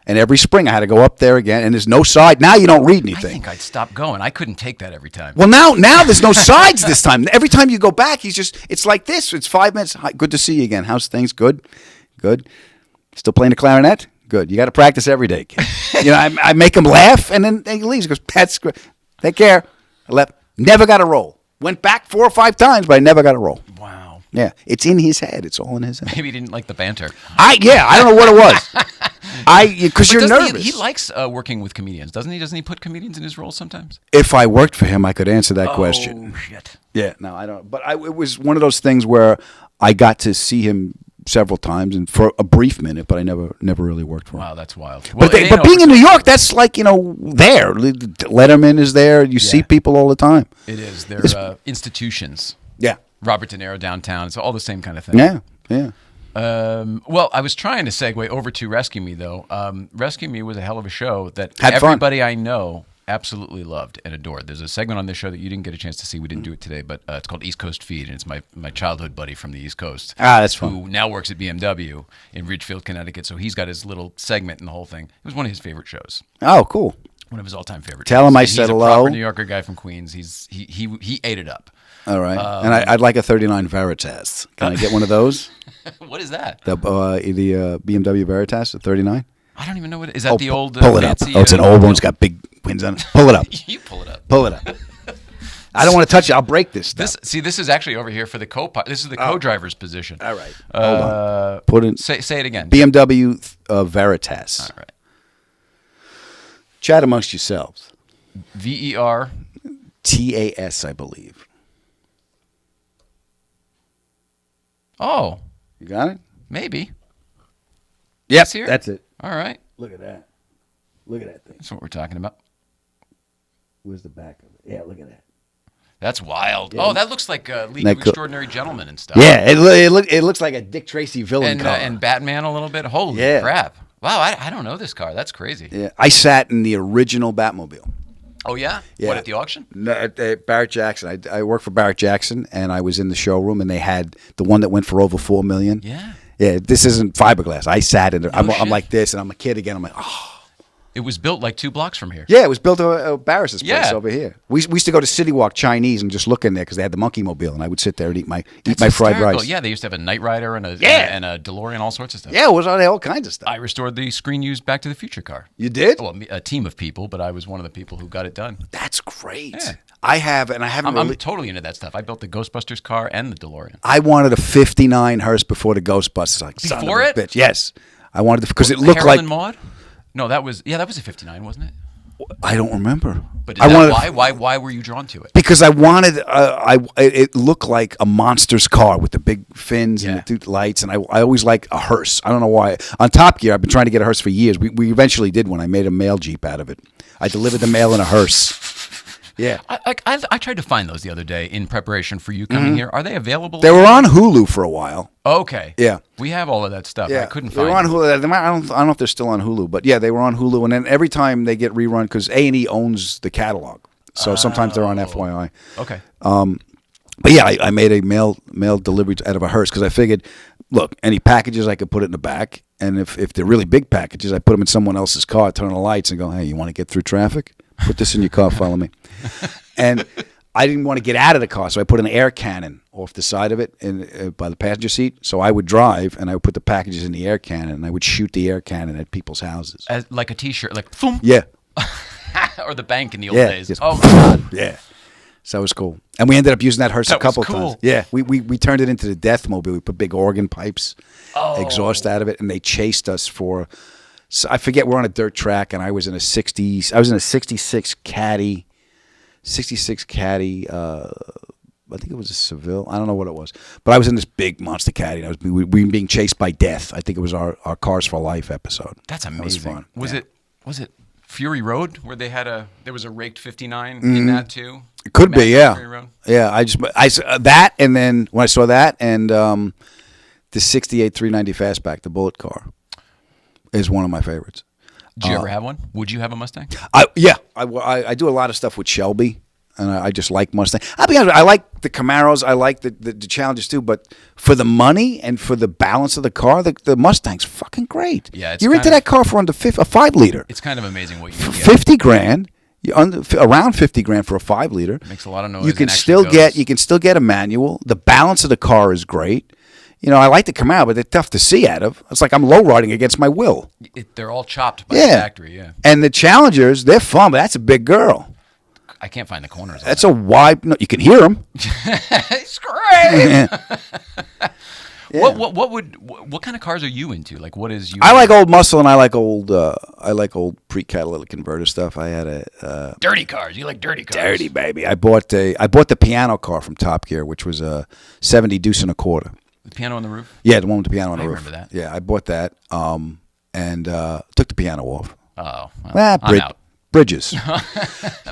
And every spring I had to go up there again, and there's no side. Now you don't read I anything. think I'd stop going. I couldn't take that every time. Well, now there's no sides this time. Every time you go back, it's like this. It's 5 minutes. Hi, good to see you again. How's things? Good. Still playing the clarinet? Good. You got to practice every day, kid. I make him laugh, and then he leaves. He goes, "That's good. Take care." I left. Never got a role. Went back 4 or 5 times, but I never got a role. Wow. Yeah, it's in his head. It's all in his head. Maybe he didn't like the banter. I don't know what it was. Because you're nervous. He likes working with comedians, doesn't he? Doesn't he put comedians in his roles sometimes? If I worked for him, I could answer that question. Oh, shit. Yeah, no, I don't. But it was one of those things where I got to see him several times and for a brief minute, but I never really worked for him. Wow, that's wild. But being in New York, that's like, there. Letterman is there. You see people all the time. It is. They're institutions. Yeah. Robert De Niro downtown. It's all the same kind of thing. Yeah. Well, I was trying to segue over to Rescue Me, though. Rescue Me was a hell of a show that Had fun. everybody I know absolutely loved and adored. There's a segment on this show that you didn't get a chance to see. We didn't do it today, but it's called East Coast Feed, and it's my childhood buddy from the East Coast. That's fun. Who now works at BMW in Ridgefield, Connecticut. So he's got his little segment in the whole thing. It was one of his favorite shows. Oh, cool. One of his all-time favorite Tell shows. him I And said he's hello. He's a proper New Yorker guy from Queens. He ate it up. All right. And I'd like a 39 Veritas. Can I get one of those? What is that? The BMW Veritas, a 39? I don't even know what it is. Is that the old pull it up. fancy, It's an old one. It's got big wings on it. Pull it up. You pull it up. Pull it up. I don't want to touch it. I'll break this stuff. This is actually over here for the co-pilot. This is the co-driver's position. All right. Hold on. Put in. Say it again. BMW Veritas. All right. Chat amongst yourselves. VER. TAS, I believe. Oh, You got it? maybe. Yes, here? that's it. All right. Look at that. Look at that thing. That's what we're talking about. Where's the back of it? Yeah, look at that. That's wild. Oh, that looks like League That of cool. Extraordinary Gentlemen and stuff. Yeah, it looks like a Dick Tracy villain car. And Batman a little bit. Holy Yeah. crap. Wow, I don't know this car. That's crazy. Yeah, I sat in the original Batmobile. Oh, yeah? Yeah. What, at the auction? No, at Barrett Jackson. I worked for Barrett Jackson, and I was in the showroom, and they had the one that went for over $4 million. Yeah. Yeah, this isn't fiberglass. I sat in it. I'm shit. like this, and I'm a kid again. I'm like, oh. It was built like 2 blocks from here. Yeah, it was built at Barris's place Yeah. over here. We used to go to City Walk Chinese and just look in there because they had the Monkey Mobile, and I would sit there and eat my fried Hysterical. rice. Yeah, they used to have a Knight Rider and a DeLorean, all sorts of stuff. Yeah, it was all kinds of stuff. I restored the screen-used Back to the Future car. You did? Well, a team of people, but I was one of the people who got it done. That's great. Yeah. I haven't I'm totally into that stuff. I built the Ghostbusters car and the DeLorean. I wanted a '59 hearse before the Ghostbusters. Like, son of Before a it? bitch. Yes. I wanted to because it looked Harold like and Maude? No, that was a 59, wasn't it? I don't remember. But I wanted why were you drawn to it? because I wanted it looked like a monster's car with the big fins and the two lights, and I always like a hearse. I don't know why. On Top Gear, I've been trying to get a hearse for years. We eventually did one. I made a mail Jeep out of it. I delivered the mail in a hearse. Yeah. I tried to find those the other day in preparation for you coming here. Are they available? They were on Hulu for a while. Okay. Yeah. We have all of that stuff. Yeah. I couldn't They find were on them. Hulu. I don't know if they're still on Hulu, but yeah, they were on Hulu. And then every time they get rerun, because A&E owns the catalog. So sometimes they're on FYI. Okay. But yeah, I made a mail delivery out of a hearse because I figured, look, any packages I could put it in the back, and if they're really big packages, I put them in someone else's car, turn on the lights, and go, hey, you want to get through traffic? Put this in your car, follow me. And I didn't want to get out of the car, so I put an air cannon off the side of it by the passenger seat. So I would drive, and I would put the packages in the air cannon, and I would shoot the air cannon at people's houses. As, like a T-shirt, like thump, Yeah. or the bank in the old Yeah. days. Just- Oh my God. Yeah. So it was cool. And we ended up using that hearse a That was couple cool. times. Yeah. We turned it into the Death Mobile. We put big organ pipes, exhaust out of it, and they chased us for, so I forget, we're on a dirt track, and I was in a 66 Caddy, I think it was a Seville. I don't know what it was. But I was in this big monster Caddy, and we were being chased by death. I think it was our Cars for Life episode. That's amazing. That was fun. Was it Fury Road where there was a raked 59 in that too? It could be, Fury yeah. Road? Yeah, I saw that, and then when I saw that, and the 68 390 Fastback, the Bullet car, is one of my favorites. Did you ever have one? Would you have a Mustang? I do a lot of stuff with Shelby, and I just like Mustang. I'll be honest, I like the Camaros, I like the Challengers too, but for the money and for the balance of the car, the Mustang's fucking great. Yeah, it's you're into kind that car for under a 5-liter. It's kind of amazing what you can get. 50 grand. Around 50 grand for a 5-liter. Makes a lot of noise. You can and still actually get goes. a manual. The balance of the car is great. You know, I like the Camaro, but they're tough to see out of. It's like I'm low riding against my will. They're all chopped by the factory. Yeah. And the Challengers, they're fun, but that's a big girl. I can't find the corners. That's a wide. No, you can hear them. Scream. What kind of cars are you into? Like, what is you? I like old muscle, and I like old pre-catalytic converter stuff. I had a dirty cars. You like dirty cars? dirty baby. I bought the piano car from Top Gear, which was a 70 deuce and a quarter. The piano on the roof. Yeah, the one with the piano on the I roof. remember that. Yeah, I bought that, and took the piano off. Oh, well, I'm out. Bridges.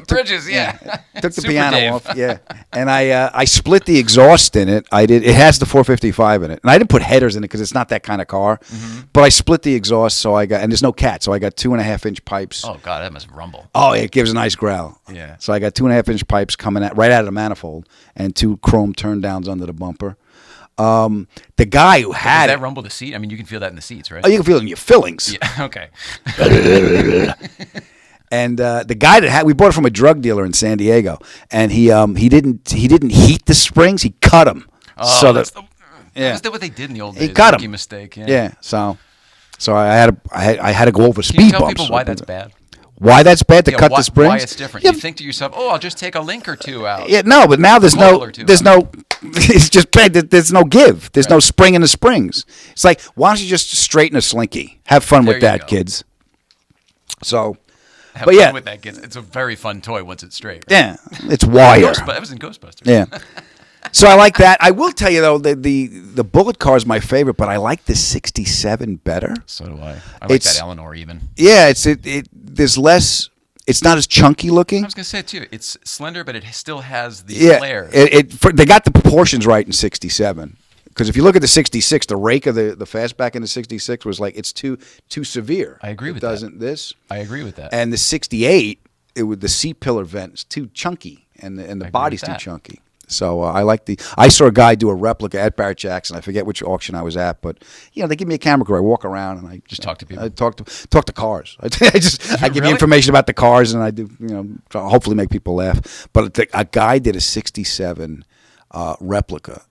Bridges, yeah. Took the Super piano Dave. off, yeah. And I split the exhaust in it. It has the 455 in it. And I didn't put headers in it because it's not that kind of car. Mm-hmm. But I split the exhaust, and there's no cat, so I got 2.5-inch pipes. Oh, God, that must rumble. Oh, it gives a nice growl. Yeah. So I got 2.5-inch pipes coming right out of the manifold, and 2 chrome turn downs under the bumper. The guy who had Does that rumble the seat? I mean, you can feel that in the seats, right? Oh, you can feel it in your fillings. Yeah, okay. And the guy we bought it from a drug dealer in San Diego, and he didn't heat the springs, he cut them. Oh, so that's yeah. what they did in the old days. He cut Rookie them. mistake. Yeah. Yeah. So I had to go over speed Can you tell bumps. people why that's bad? Why that's bad to cut why, the springs? Why it's different? Yeah. You think to yourself, oh, I'll just take a link or two out. Yeah, no, but now there's Coil or two out. it's just bad. There's no give. There's no spring in the springs. It's like, why don't you just straighten a slinky? Have fun There with you that, go. kids. So, Have but fun yeah, with that, kids. It's a very fun toy once it's straight. Right? yeah, it's wire. That was in Ghostbusters. Yeah. So I like that. I will tell you though, the Bullet car is my favorite, but I like the '67 better. So do I. I like that Eleanor even. Yeah, there's less. It's not as chunky looking. I was gonna say it too. It's slender, but it still has the Yeah, flair. they got the proportions right in '67. Because if you look at the '66, the rake of the fastback in the '66 was like it's too severe. I agree with that. that. Doesn't this? I agree with that. And the '68, the seat pillar vent is too chunky, and the body's with too that. chunky. So I saw a guy do a replica at Barrett Jackson. I forget which auction I was at, but they give me a camera crew. I walk around and I Just talk to people. I talk to cars. I give you Really? information about the cars, and I do try to hopefully make people laugh. But a guy did a '67 replica.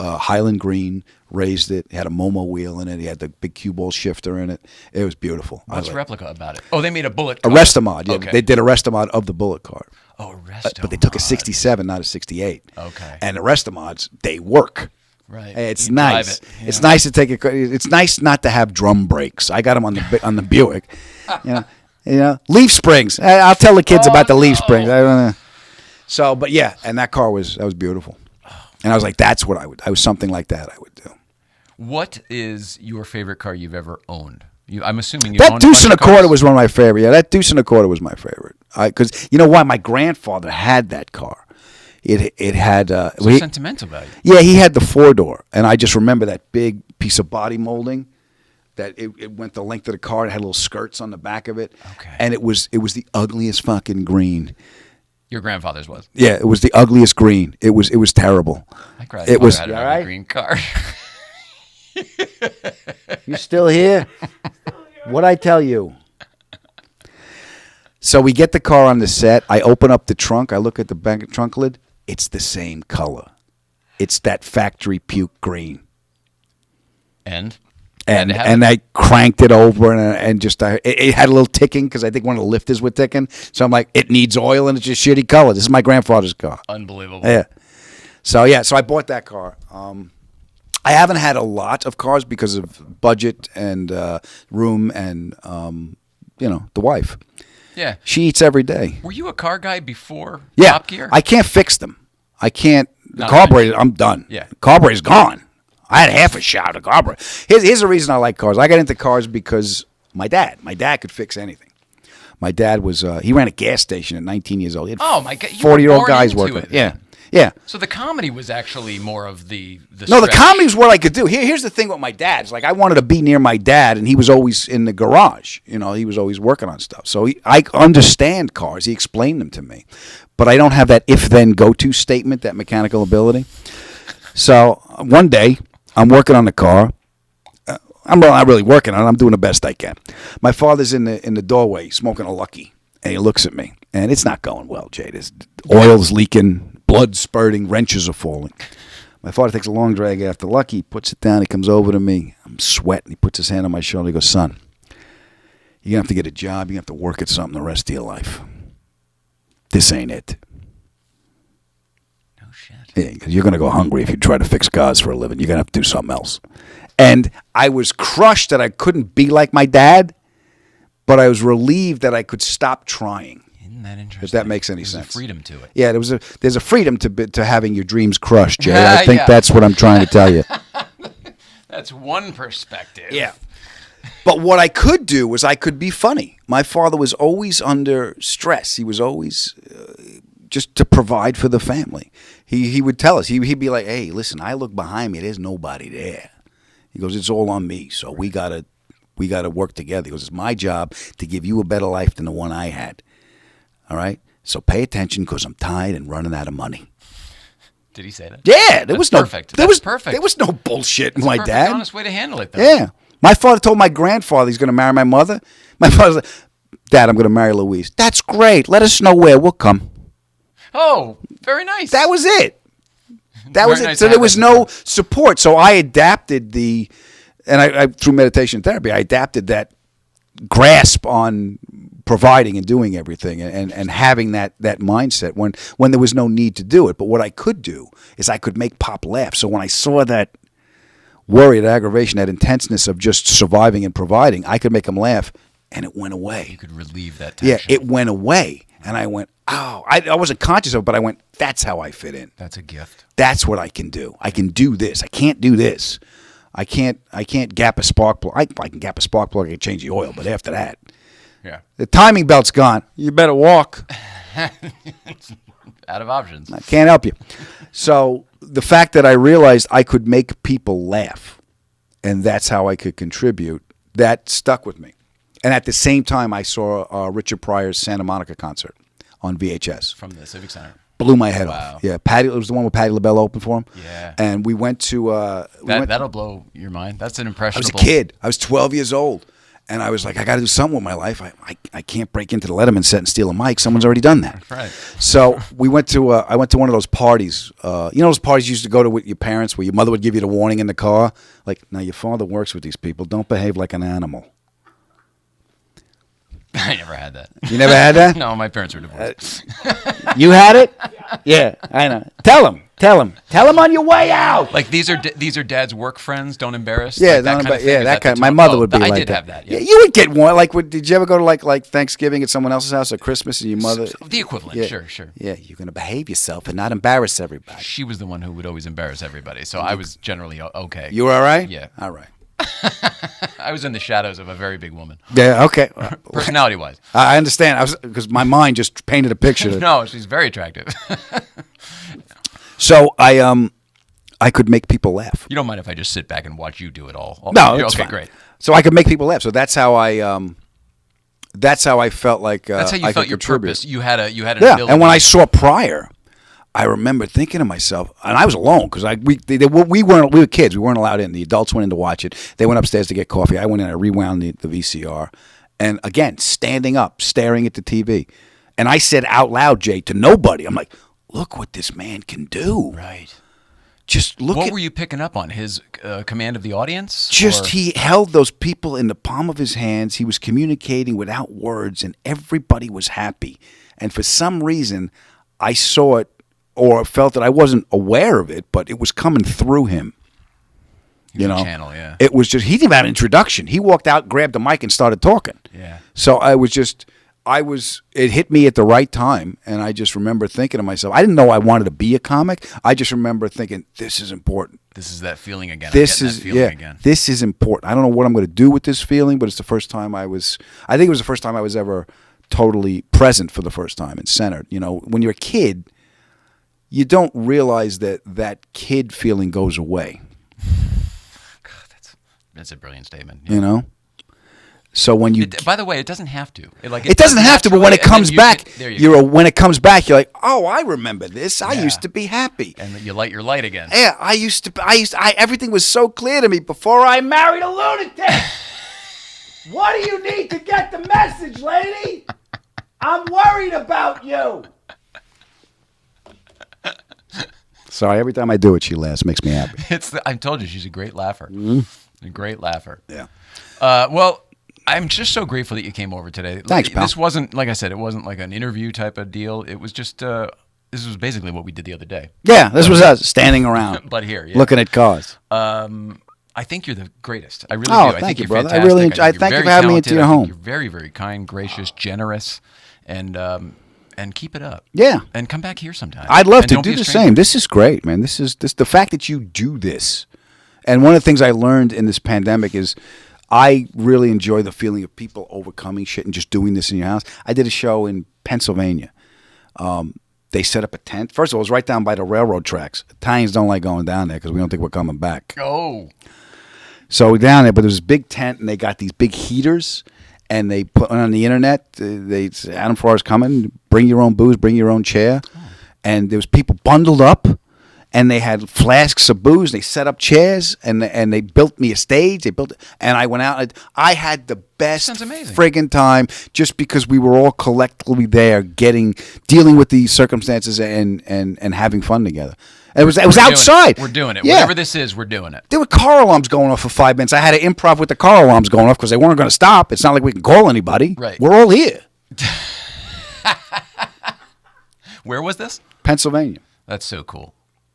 Highland green, raised it. He had a Momo wheel in it. He had the big cue ball shifter in it. It was beautiful. What's replica about it? Oh, they made a Bullet A car. Restomod. Yeah, Okay. they did a Restomod of the Bullet car. Oh, Restomod. But they took a '67, not a '68. Okay. And the Restomods, they work. Right. It's You drive nice. it. It's Yeah. nice to take a. It's nice not to have drum brakes. I got them on the Buick. Leaf springs. I'll tell the kids about the leaf springs. I don't know. So, but yeah, and that was beautiful. And I was like, that's what I was something like that I would do. What is your favorite car you've ever owned? I'm assuming you That owned Deuce a and a bunch of cars. Quarter was one of my favorite. Yeah, that Deuce and a Quarter was my favorite. Because you know why? My grandfather had that car. It had Sentimental value. Yeah, he had the 4-door, and I just remember that big piece of body molding. That it went the length of the car. It had little skirts on the back of it. Okay. And it was the ugliest fucking green. Your grandfather's was. Yeah, it was the ugliest green. It was terrible. My grandfather It was. had You an all ugly right? green car. You still here? What'd I tell you? So we get the car on the set. I open up the trunk. I look at the back trunk lid. It's the same color. It's that factory puke green. And I cranked it over and just it had a little ticking because I think one of the lifters were ticking. So I'm like, it needs oil and it's just shitty color. This is my grandfather's car. unbelievable. Yeah. So I bought that car. I haven't had a lot of cars because of budget and room and the wife. Yeah. She eats every day. Were you a car guy before Yeah. Top Gear? I can't fix them. I can't. The Not carburetor, I'm done. Yeah. Carburetor's gone. I had half a shot of carburetor. Here's the reason I like cars. I got into cars because my dad could fix anything. My dad was he ran a gas station at 19 years old. He had Oh, my God. You were 40-year-old born guys into working. it. Yeah. Yeah. So the comedy was actually more of the No, the stretch. comedy was what I could do. Here's the thing with my dad. It's like I wanted to be near my dad, and he was always in the garage. He was always working on stuff. So I understand cars. He explained them to me. But I don't have that if-then go-to statement, that mechanical ability. So one day, I'm working on the car. I'm not really working on it. I'm doing the best I can. My father's in the doorway smoking a Lucky, and he looks at me. And it's not going well, Jay. There's oil's leaking, blood spurting, wrenches are falling. My father takes a long drag after Lucky, puts it down. He comes over to me. I'm sweating. He puts his hand on my shoulder. He goes, son, you're going to have to get a job. You're going to have to work at something the rest of your life. This ain't it. No shit. Yeah, 'cause you're going to go hungry if you try to fix cars for a living. You're going to have to do something else. And I was crushed that I couldn't be like my dad, but I was relieved that I could stop trying. Isn't that interesting? If that makes any There's sense. a freedom to it. Yeah, there's a freedom to having your dreams crushed, Jay. I think Yeah. that's what I'm trying to tell you. That's one perspective. Yeah. But what I could do was I could be funny. My father was always under stress. He was always just to provide for the family. He would tell us. He'd be like, hey, listen, I look behind me. There's nobody there. He goes, it's all on me. So we gotta work together. He goes, it's my job to give you a better life than the one I had. All right? So pay attention because I'm tired and running out of money. Did he say that? Yeah, there was no perfect. There That's was perfect. There was no bullshit in That's my a perfect, dad. honest way to handle it, though. Yeah. My father told my grandfather he's going to marry my mother. My father's like, Dad, I'm going to marry Louise. That's great. Let us know where. We'll come. Oh, very nice. That was it. That was Very it. nice So to there have was that no support. So I adapted I through meditation therapy, I adapted that grasp on providing and doing everything and having that mindset when there was no need to do it. But what I could do is I could make Pop laugh. So when I saw that worry, that aggravation, that intenseness of just surviving and providing, I could make him laugh, and it went away. You could relieve that Yeah, tension. it went away. And I went, oh, I wasn't conscious of it, but I went, that's how I fit in. That's a gift. That's what I can do. I can do this. I can't do this. I can't gap a spark plug. I can gap a spark plug. I can change the oil, but after that, Yeah. the timing belt's gone. You better walk. Out of options. I can't help you. So the fact that I realized I could make people laugh, and that's how I could contribute, that stuck with me. And at the same time, I saw Richard Pryor's Santa Monica concert on VHS. From the Civic Center. Blew my head Wow. off. Yeah, Patty. It was the one where Patty LaBelle opened for him. Yeah. And we went to. That'll blow your mind. That's an I impressionable. was a kid. I was 12 years old. And I was like, I got to do something with my life. I can't break into the Letterman set and steal a mic. Someone's already done that. Right. So we went to. I went to one of those parties. You know those parties you used to go to with your parents, where your mother would give you the warning in the car, like, "Now your father works with these people. Don't behave like an animal." I never had that. You never had that? No, my parents were divorced. You had it? Yeah, I know. Tell him Tell him on your way out. Like these are dad's work friends. Don't embarrass. Yeah, like that kind of thing. Is that kind. the My tone? mother would be like I did that. have that. Yeah. You would get one. Like, did you ever go to like Thanksgiving at someone else's house or Christmas and your mother? The equivalent. Yeah. Sure. Yeah, you're gonna behave yourself and not embarrass everybody. She was the one who would always embarrass everybody, so I was generally okay. You were all right? Yeah. All right. I was in the shadows of a very big woman, Yeah. Okay. personality-wise. I understand. Because my mind just painted a picture. No, she's very attractive. So I could make people laugh. You don't mind if I just sit back and watch you do it all? No, You're it's okay, fine. great. So I could make people laugh. So that's how I felt like That's how you I felt could your contribute. purpose. You had an Yeah, ability. and when I saw Pryor, I remember thinking to myself, and I was alone because we were kids. We weren't allowed in. The adults went in to watch it. They went upstairs to get coffee. I went in. I rewound the VCR, and again, standing up, staring at the TV, and I said out loud, Jay, to nobody, I'm like, "Look what this man can do." Right. Just look. What were you picking up on? His command of the audience? Just Or- he held those people in the palm of his hands. He was communicating without words, and everybody was happy. And for some reason, I saw it or felt that I wasn't aware of it, but it was coming through him. You know, channel, yeah. It was just he didn't have an introduction. He walked out, grabbed the mic, and started talking. Yeah. So it hit me at the right time, and I just remember thinking to myself, I didn't know I wanted to be a comic. I just remember thinking, this is important. This is that feeling again. This I'm is getting that feeling again. This is important. I don't know what I'm going to do with this feeling, but it's the first time I think it was the first time I was ever totally present for the first time and centered. You know, when you're a kid, you don't realize that kid feeling goes away. God, that's a brilliant statement. Yeah. You know. So when you, By the way, it doesn't have to. it doesn't have to, but when it comes back, go. when it comes back, you're like, oh, I remember this. I used to be happy. And you light your light again. Yeah, everything was so clear to me before I married a lunatic. What do you need to get the message, lady? I'm worried about you. Sorry, every time I do it, she laughs. Makes me happy. I told you, she's a great laugher. A great laugher. Yeah. Well, I'm just so grateful that you came over today. Thanks, pal. This wasn't, like I said, it wasn't like an interview type of deal. It was just, this was basically what we did the other day. Yeah, this was us standing around. But here, yeah. Looking at cars. I think you're the greatest. I really do. Oh, I thank think you, you're brother. I fantastic. really think you're thank you very for having me into talented. your I think home. You're very, very kind, gracious, generous, and keep it up. Yeah. And come back here sometime. I'd love And to don't do be a the stranger. same. This is great, man. This the fact that you do this. And one of the things I learned in this pandemic is I really enjoy the feeling of people overcoming shit and just doing this in your house. I did a show in Pennsylvania. They set up a tent. First of all, it was right down by the railroad tracks. Italians don't like going down there because we don't think we're coming back. Oh. So we're down there, but there's a big tent, and they got these big heaters, and they put on the internet, they say, Adam Ferrara's coming, bring your own booze, bring your own chair. And there was people bundled up, and they had flasks of booze. They set up chairs, and they built me a stage. And I went out. And I had the best Sounds amazing. friggin' time just because we were all collectively there, dealing with these circumstances and having fun together. And it was outside. We're doing it. Yeah. Whatever this is, we're doing it. There were car alarms going off for 5 minutes. I had to improv with the car alarms going off because they weren't going to stop. It's not like we can call anybody. Right. We're all here. Where was this? Pennsylvania. That's so cool.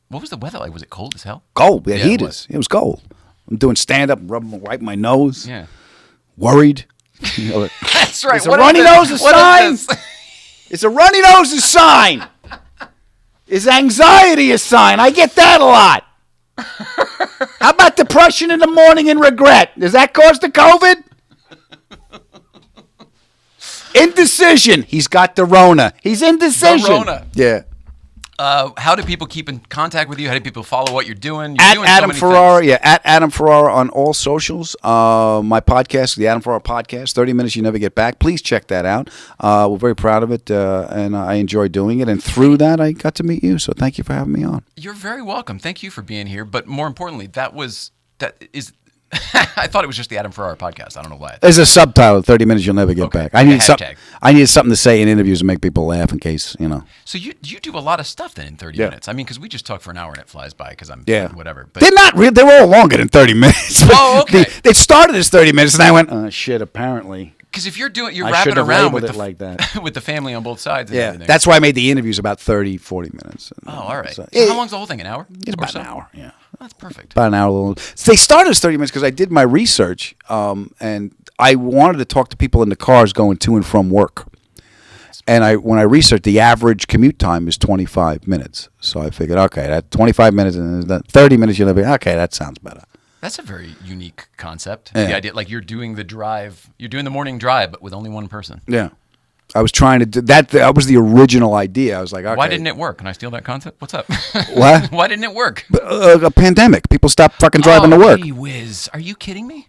What was the weather like? Was it cold as hell? Gold. We had Yeah, it heaters. It was cold. I'm doing stand-up, wiping my nose. Yeah. Worried. You know, That's right. It's a runny nose a sign. It's a runny nose a sign. Is anxiety a sign? I get that a lot. How about depression in the morning and regret? Does that cause the COVID? Indecision. He's got the Rona. He's indecision. The Rona. Yeah. How do people keep in contact with you? How do people follow what you're doing? You're At doing so Adam many Ferrara, things. yeah, at Adam Ferrara on all socials. My podcast, the Adam Ferrara Podcast, 30 Minutes You Never Get Back. Please check that out. We're very proud of it, and I enjoy doing it. And through that, I got to meet you. So thank you for having me on. You're very welcome. Thank you for being here. But more importantly, that is. I thought it was just the Adam Ferrara Podcast. I don't know why. There's a subtitle, 30 Minutes You'll Never Get Okay. Back. Like a hashtag. I needed something to say in interviews to make people laugh in case, you know. So you do a lot of stuff then in 30 Yeah. minutes. I mean, because we just talk for an hour and it flies by because I'm whatever. But They're not they're all longer than 30 minutes. Oh, okay. They started as 30 minutes, and I went, oh, shit, apparently. Because if you're I rapping shouldn't have around labeled with it like that. with the family on both sides. And Yeah, everything. that's why I made the interviews about 30, 40 minutes. Oh, all right. So, So how long's the whole thing? An hour? It's Or about so? an hour, yeah. That's perfect. About an hour. They started as 30 minutes because I did my research, and I wanted to talk to people in the cars going to and from work. And when I researched, the average commute time is 25 minutes. So I figured, okay, that 25 minutes and 30 minutes, you'll be, okay, that sounds better. That's a very unique concept. Yeah. The idea, like you're doing the morning drive, but with only one person. Yeah. I was trying to do that. That was the original idea. I was like, okay. Why didn't it work? Can I steal that concept? What's up? What? Why didn't it work? A pandemic. People stopped fucking driving to work. Gee whiz. Are you kidding me?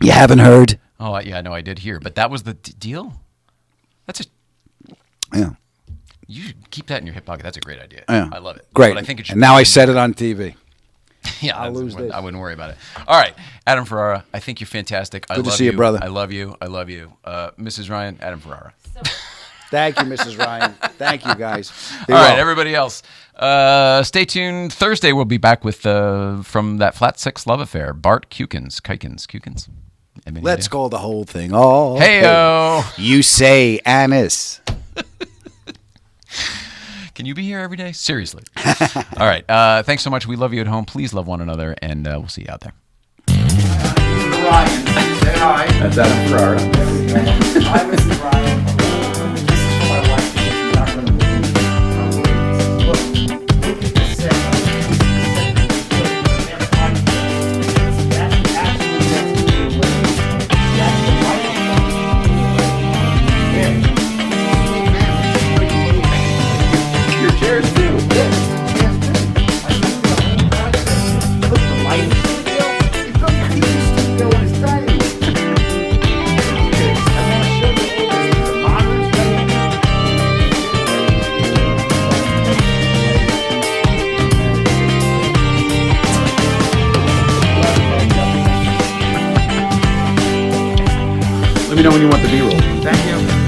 You haven't heard? Oh, yeah, no, I did hear. But that was the deal? Yeah. You should keep that in your hip pocket. That's a great idea. Yeah. I love it. Great. But I think it should and now I said it on TV. Yeah, I'll lose this. I wouldn't worry about it. All right, Adam Ferrara, I think you're fantastic. I Good to love see you, brother. I love you. I love you. Mrs. Ryan, Adam Ferrara. Thank you, Mrs. Ryan. Thank you, guys. All right, everybody else. Stay tuned. Thursday we'll be back with from that Flat Six Love Affair, Bart Kukins. Let's call the whole thing. Oh, Heyo. You say Anis. Can you be here every day? Seriously. All right. Thanks so much. We love you at home. Please love one another, and we'll see you out there. That's Adam Ferrara. Hi, Mrs. Ryan. This is for my wife. She's not going to believe it. Look at this set. Your chairs too. Let me know when you want the B-roll. Thank you.